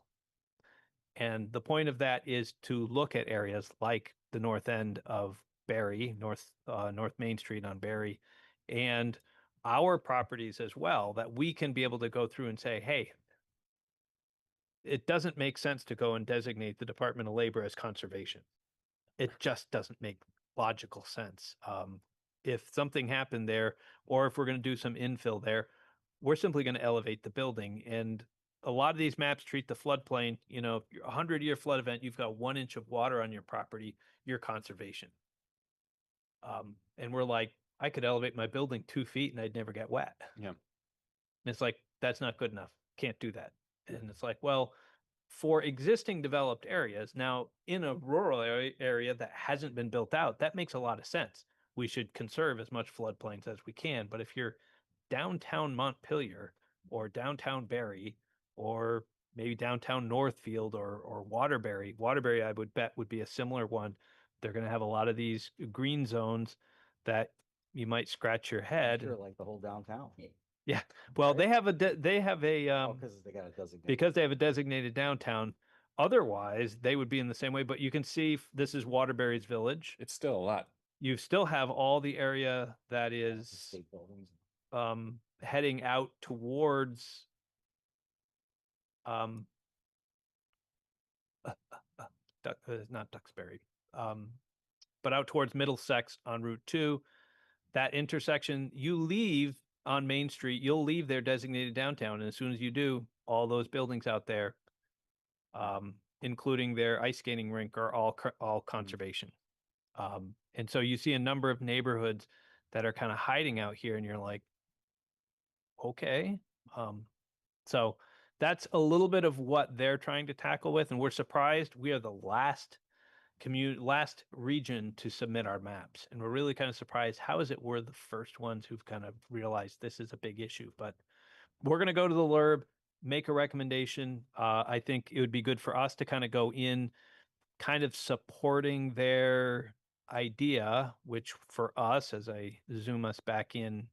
And the point of that is to look at areas like the north end of Barry, North Main Street on Barry, and our properties as well, that we can be able to go through and say, hey, it doesn't make sense to go and designate the Department of Labor as conservation. It just doesn't make logical sense. If something happened there, or if we're going to do some infill there, we're simply going to elevate the building. And a lot of these maps treat the floodplain, a 100-year flood event, you've got 1 inch of water on your property, you're conservation. And we're like, I could elevate my building 2 feet and I'd never get wet. Yeah. And it's like, that's not good enough. Can't do that. And it's like, well, for existing developed areas, now in a rural area that hasn't been built out, that makes a lot of sense. We should conserve as much floodplains as we can. But if you're downtown Montpelier or downtown Barry or maybe downtown Northfield or Waterbury, I would bet would be a similar one. They're going to have a lot of these green zones that you might scratch your head. Sure, like the whole downtown. Yeah. Well, Right? they have a Because they got a designated. because they have a designated downtown. Otherwise, they would be in the same way. But you can see this is Waterbury's village. It's still a lot. You still have all the area that is state buildings. heading out towards not Duxbury. but out towards Middlesex on Route 2, that intersection, you leave on Main Street, you'll leave their designated downtown. And as soon as you do, all those buildings out there, including their ice skating rink, are all conservation. And so you see a number of neighborhoods that are kind of hiding out here, and you're like, okay. So that's a little bit of what they're trying to tackle with, and we're surprised we are the last region to submit our maps, and we're really kind of surprised. How is it we're the first ones who've kind of realized this is a big issue? But we're going to go to the LURB, make a recommendation. I think it would be good for us to kind of go in, kind of supporting their idea, which for us, as I zoom us back in,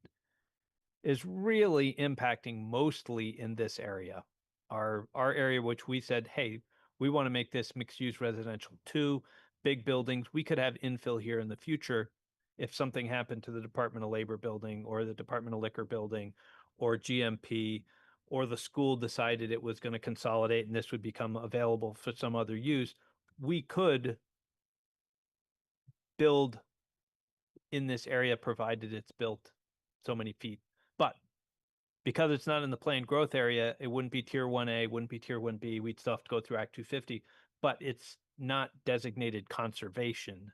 is really impacting mostly in this area. Our area, which we said, hey, we want to make this mixed use residential too, big buildings. We could have infill here in the future if something happened to the Department of Labor building or the Department of Liquor building or GMP, or the school decided it was going to consolidate and this would become available for some other use. We could build in this area provided it's built so many feet. But because it's not in the planned growth area, it wouldn't be tier 1A, wouldn't be tier 1B. We'd still have to go through Act 250, but it's not designated conservation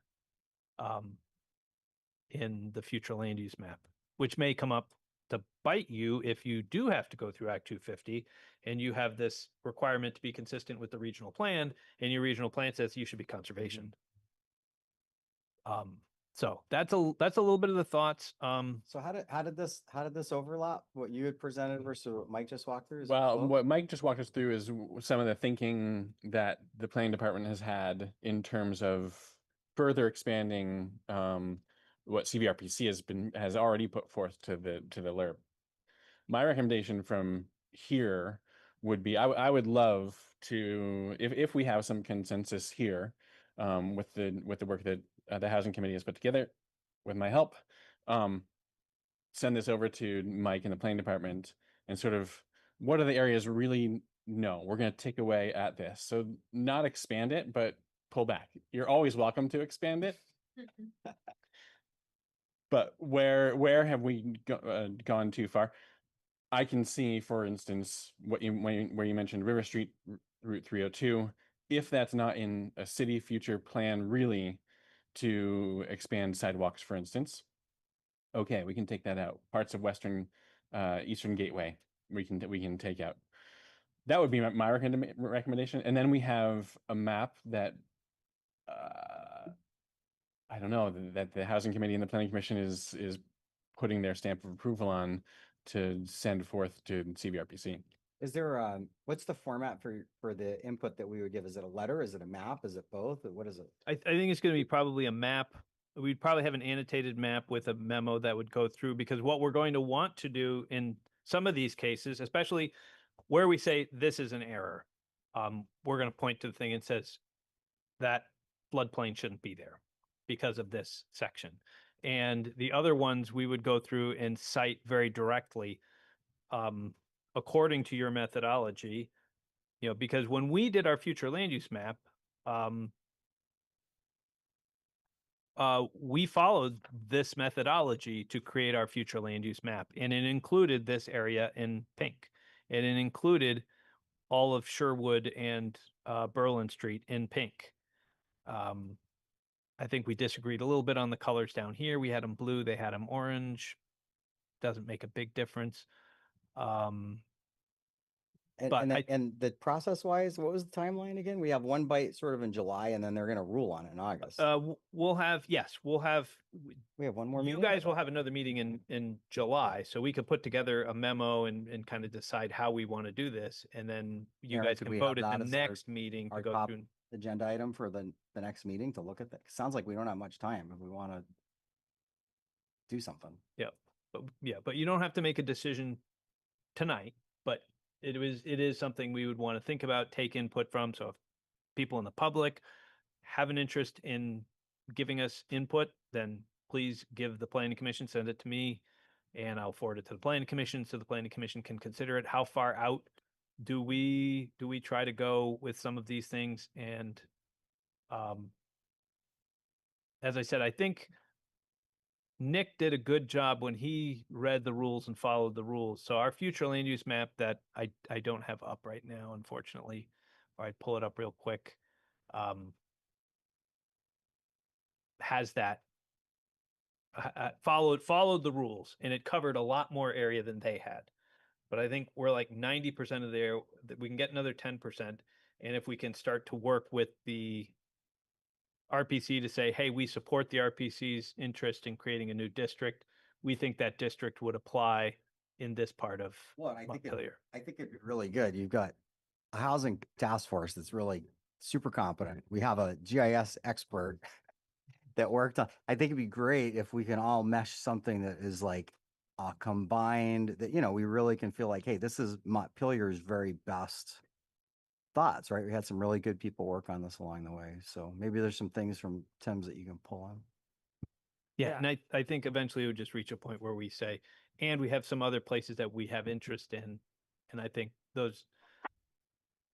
in the future land use map, which may come up to bite you if you do have to go through Act 250 and you have this requirement to be consistent with the regional plan, and your regional plan says you should be conservation. So that's a little bit of the thoughts. So how did this overlap? What you had presented versus what Mike just walked through? Well, what Mike just walked us through is some of the thinking that the planning department has had in terms of further expanding what CVRPC has already put forth to the LURB. My recommendation from here would be I would love to, if we have some consensus here with the work that the housing committee has put together with my help, send this over to Mike and the planning department and sort of what are the areas really we're going to take away at this. So not expand it, but pull back. You're always welcome to expand it. But where have we gone too far? I can see, for instance, where you mentioned River Street, Route 302, if that's not in a city future plan really to expand sidewalks, for instance, okay, we can take that out. Parts of Eastern Gateway, we can take out. That would be my recommendation. And then we have a map that I don't know, that the Housing Committee and the Planning Commission is putting their stamp of approval on to send forth to CVRPC. Is there what's the format for the input that we would give? Is it a letter? Is it a map? Is it both? What is it? I think it's going to be probably a map. We'd probably have an annotated map with a memo that would go through, because what we're going to want to do in some of these cases, especially where we say this is an error, we're going to point to the thing and says that floodplain shouldn't be there because of this section. And the other ones we would go through and cite very directly according to your methodology, because when we did our future land use map, we followed this methodology to create our future land use map, and it included this area in pink, and it included all of Sherwood and Berlin Street in pink. I think we disagreed a little bit on the colors down here. We had them blue, they had them orange. Doesn't make a big difference. And But and the process wise, what was the timeline again? We have one bite sort of in July, and then they're going to rule on it in August. we'll have We have one more you meeting. guys will have another meeting in July, so we could put together a memo and kind of decide how we want to do this, and then you Aaron, guys could can we have vote at that the as our- next meeting to our go top through. agenda item for the next meeting to look at that? Sounds like we don't have much time if we want to do something. But you don't have to make a decision tonight, but it is something we would want to think about, take input from. So if people in the public have an interest in giving us input, then please give the planning commission, send it to me, and I'll forward it to the planning commission so the planning commission can consider it. How far out do we try to go with some of these things? And as I said, I think Nick did a good job when he read the rules and followed the rules. So our future land use map that I don't have up right now, unfortunately, or I'd pull it up real quick, has that followed the rules, and it covered a lot more area than they had. But I think we're like 90% of there. We can get another 10%, and if we can start to work with the RPC to say, hey, we support the RPC's interest in creating a new district, we think that district would apply in this part of Montpelier. I think it'd be really good. You've got a housing task force that's really super competent. We have a GIS expert that worked on. I think it'd be great if we can all mesh something that is like combined, that, you know, we really can feel like, hey, this is Montpelier's very best thoughts, right? We had some really good people work on this along the way. So maybe there's some things from Tim's that you can pull on. Yeah, and I think eventually it would just reach a point where we say, and we have some other places that we have interest in. And I think those,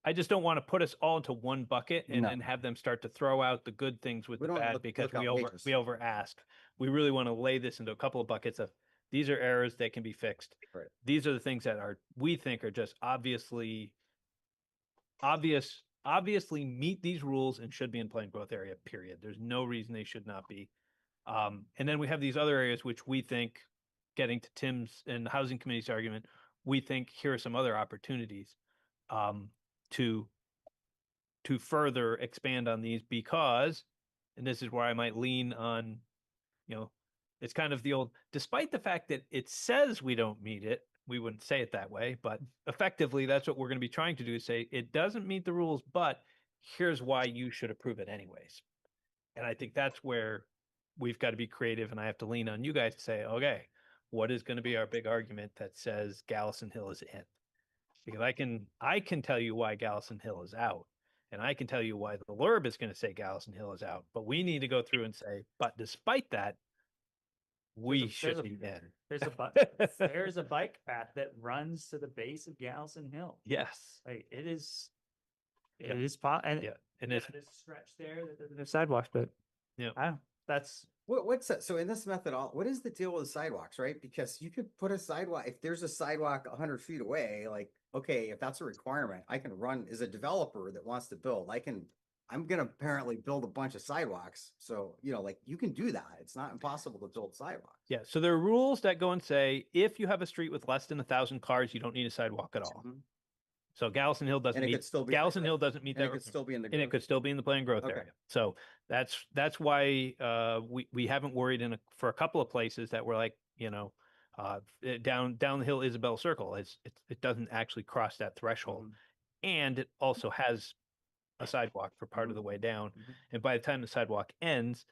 I just don't want to put us all into one bucket and then have them start to throw out the good things with the bad because we over ask. We really want to lay this into a couple of buckets of, these are errors that can be fixed. Right. These are the things that we think are just obviously meet these rules and should be in planned growth area, period. There's no reason they should not be. And then we have these other areas which we think, getting to Tim's and the housing committee's argument, we think here are some other opportunities to further expand on these, because, and this is where I might lean on, you know, it's kind of the old, despite the fact that it says we don't meet it, we wouldn't say it that way, but effectively that's what we're going to be trying to do, is say it doesn't meet the rules, but here's why you should approve it anyways. And I think that's where we've got to be creative, and I have to lean on you guys to say, okay, what is going to be our big argument that says Gallison Hill is in? Because I can tell you why Gallison Hill is out, and I can tell you why the LURB is going to say Gallison Hill is out, but we need to go through and say, but despite that, we should be in. There's a bike path that runs to the base of Gallison Hill. Yes. Like it is Yeah. and And it's there's a stretch there that doesn't have sidewalks, but yeah, that's What's that? So in this methodology, what is the deal with sidewalks, right? Because you could put a sidewalk, if there's a sidewalk 100 feet away, like, okay, if that's a requirement, I can run as a developer that wants to build, I'm going to apparently build a bunch of sidewalks. So, you know, like you can do that. It's not impossible to build sidewalks. Yeah. So there are rules that go and say, if you have a street with less than 1,000 cars, you don't need a sidewalk at all. Mhm. So Gallison Hill doesn't meet, Gallison Hill doesn't meet And that. it could still be in the And it could still be in the planned growth Okay. area. So that's why we haven't worried for a couple of places that we're like, you know, down the hill Isabel Circle, it doesn't actually cross that threshold, and it also has a sidewalk for part of the way down. And by the time the sidewalk ends,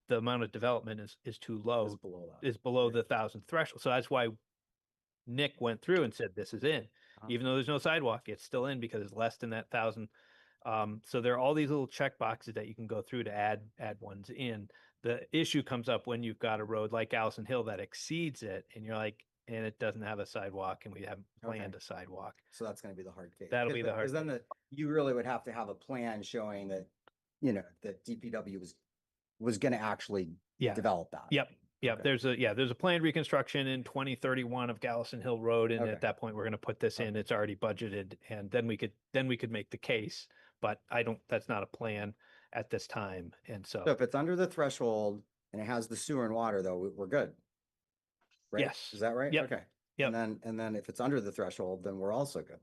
the amount of development is too low, is below the 1,000 threshold. So that's why Nick went through and said this is in. Even though there's no sidewalk, it's still in because it's less than that 1,000. So there are all these little check boxes that you can go through to add ones in. The issue comes up when you've got a road like Gallison Hill that exceeds it, and you're like, and it doesn't have a sidewalk, and we haven't planned a sidewalk. So that's going to be the hard case. That'll be the hard case. Because then you really would have to have a plan showing that, you know, that DPW was going to actually develop that. Yep. Okay. There's a planned reconstruction in 2031 of Gallison Hill Road, and at that point we're going to put this in. It's already budgeted, and then we could make the case. But that's not a plan at this time. And so if it's under the threshold and it has the sewer and water, though, we're good. Right? Yes. Is that right? Yep. Okay. Yep. And then if it's under the threshold, then we're also good.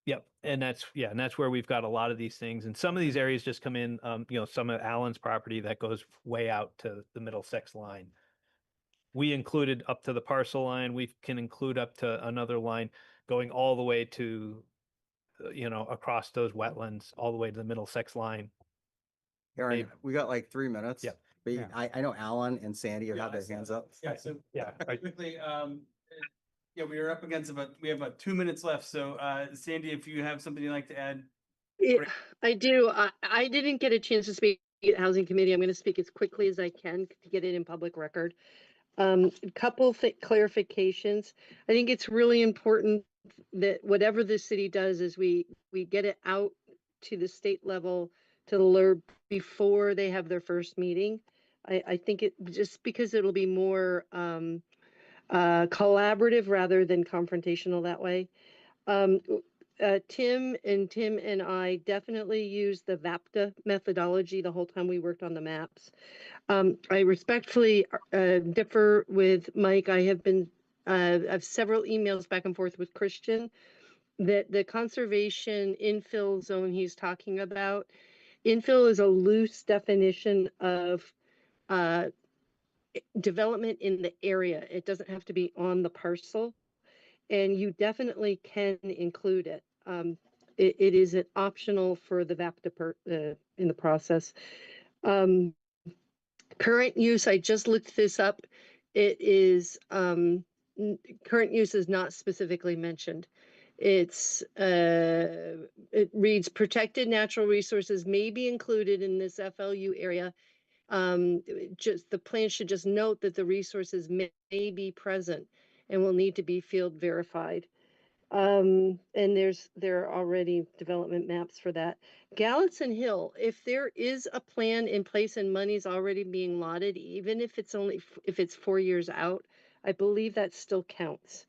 Yep. And that's where we've got a lot of these things. And some of these areas just come in, you know, some of Allen's property that goes way out to the Middlesex line. We included up to the parcel line. We can include up to another line going all the way to, you know, across those wetlands, all the way to the Middlesex line. Aaron, we got like 3 minutes. Yeah. But I know Alan and Sandy have had their hands up. Yeah. So right. quickly, we are up against we have about 2 minutes left. So Sandy, if you have something you'd like to add. I do. I didn't get a chance to speak at Housing Committee. I'm going to speak as quickly as I can to get it in public record. A couple clarifications. I think it's really important that whatever the city does is we get it out to the state level, to the LURB before they have their first meeting. I think it just because it'll be more collaborative rather than confrontational that way. Tim and I definitely used the VAPTA methodology the whole time we worked on the maps. I respectfully differ with Mike. I have several emails back and forth with Christian that the conservation infill zone he's talking about, infill is a loose definition of development in the area. It doesn't have to be on the parcel, and you definitely can include it. It is an optional for the VAPTA in the process. Current use, I just looked this up. It is current use is not specifically mentioned. It reads protected natural resources may be included in this FLU area. Just the plan should just note that the resources may be present and will need to be field verified. And there are already development maps for that. Gallatin Hill, if there is a plan in place and money's already being allotted, even if it's if it's 4 years out, I believe that still counts.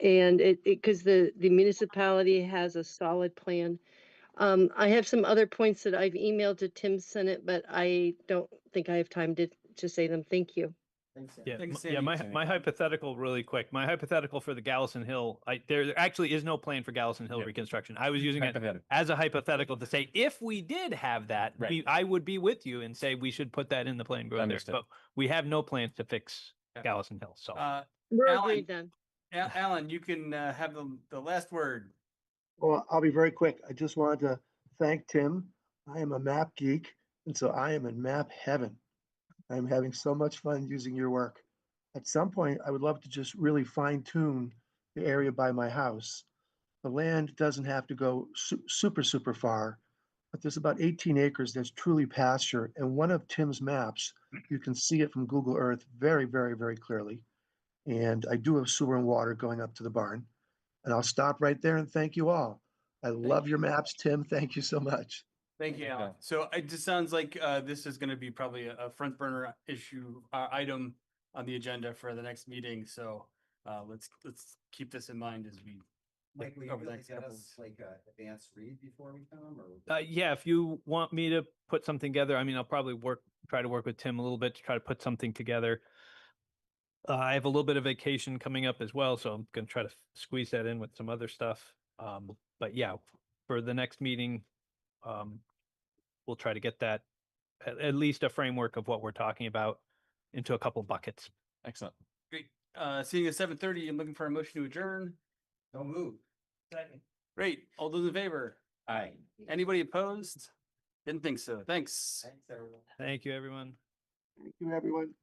And because the municipality has a solid plan. I have some other points that I've emailed to Tim Senate, but I don't think I have time to say them. Thank you. Thanks, Sam. Yeah, Thanks, yeah. Sandy. My hypothetical, really quick. My hypothetical for the Gallison Hill. There actually is no plan for Gallison Hill Yeah. reconstruction. I was using it Hypothetical. as a hypothetical to say if we did have that, Right. I would be with you and say we should put that in the plan. Go there, Understood. but we have no plans to fix Yeah. Gallison Hill. So We're Alan, agreed then. Alan, you can have the last word. Well, I'll be very quick. I just wanted to thank Tim. I am a map geek, and so I am in map heaven. I'm having so much fun using your work. At some point, I would love to just really fine tune the area by my house. The land doesn't have to go super far, but there's about 18 acres that's truly pasture. And one of Tim's maps, you can see it from Google Earth very clearly. And I do have sewer and water going up to the barn. And I'll stop right there and thank you all. I love your maps, Tim. Thank you so much. Thank you, Okay. Alan. So it just sounds like this is going to be probably a front burner issue item on the agenda for the next meeting. So let's keep this in mind as we Mike, will you over the really next get couple us like a advanced read before we come, or? yeah, if you want me to put something together, I mean, I'll probably try to work with Tim a little bit to try to put something together. I have a little bit of vacation coming up as well, so I'm going to try to squeeze that in with some other stuff. But yeah, for the next meeting, we'll try to get that at least a framework of what we're talking about into a couple buckets. Excellent. great. Seeing at 7:30, I'm looking for a motion to adjourn. Don't move. Second. Great. All those in favor? Aye. Anybody opposed? Didn't think so. Thanks. Thanks, everyone. Thank you, everyone. Thank you, everyone.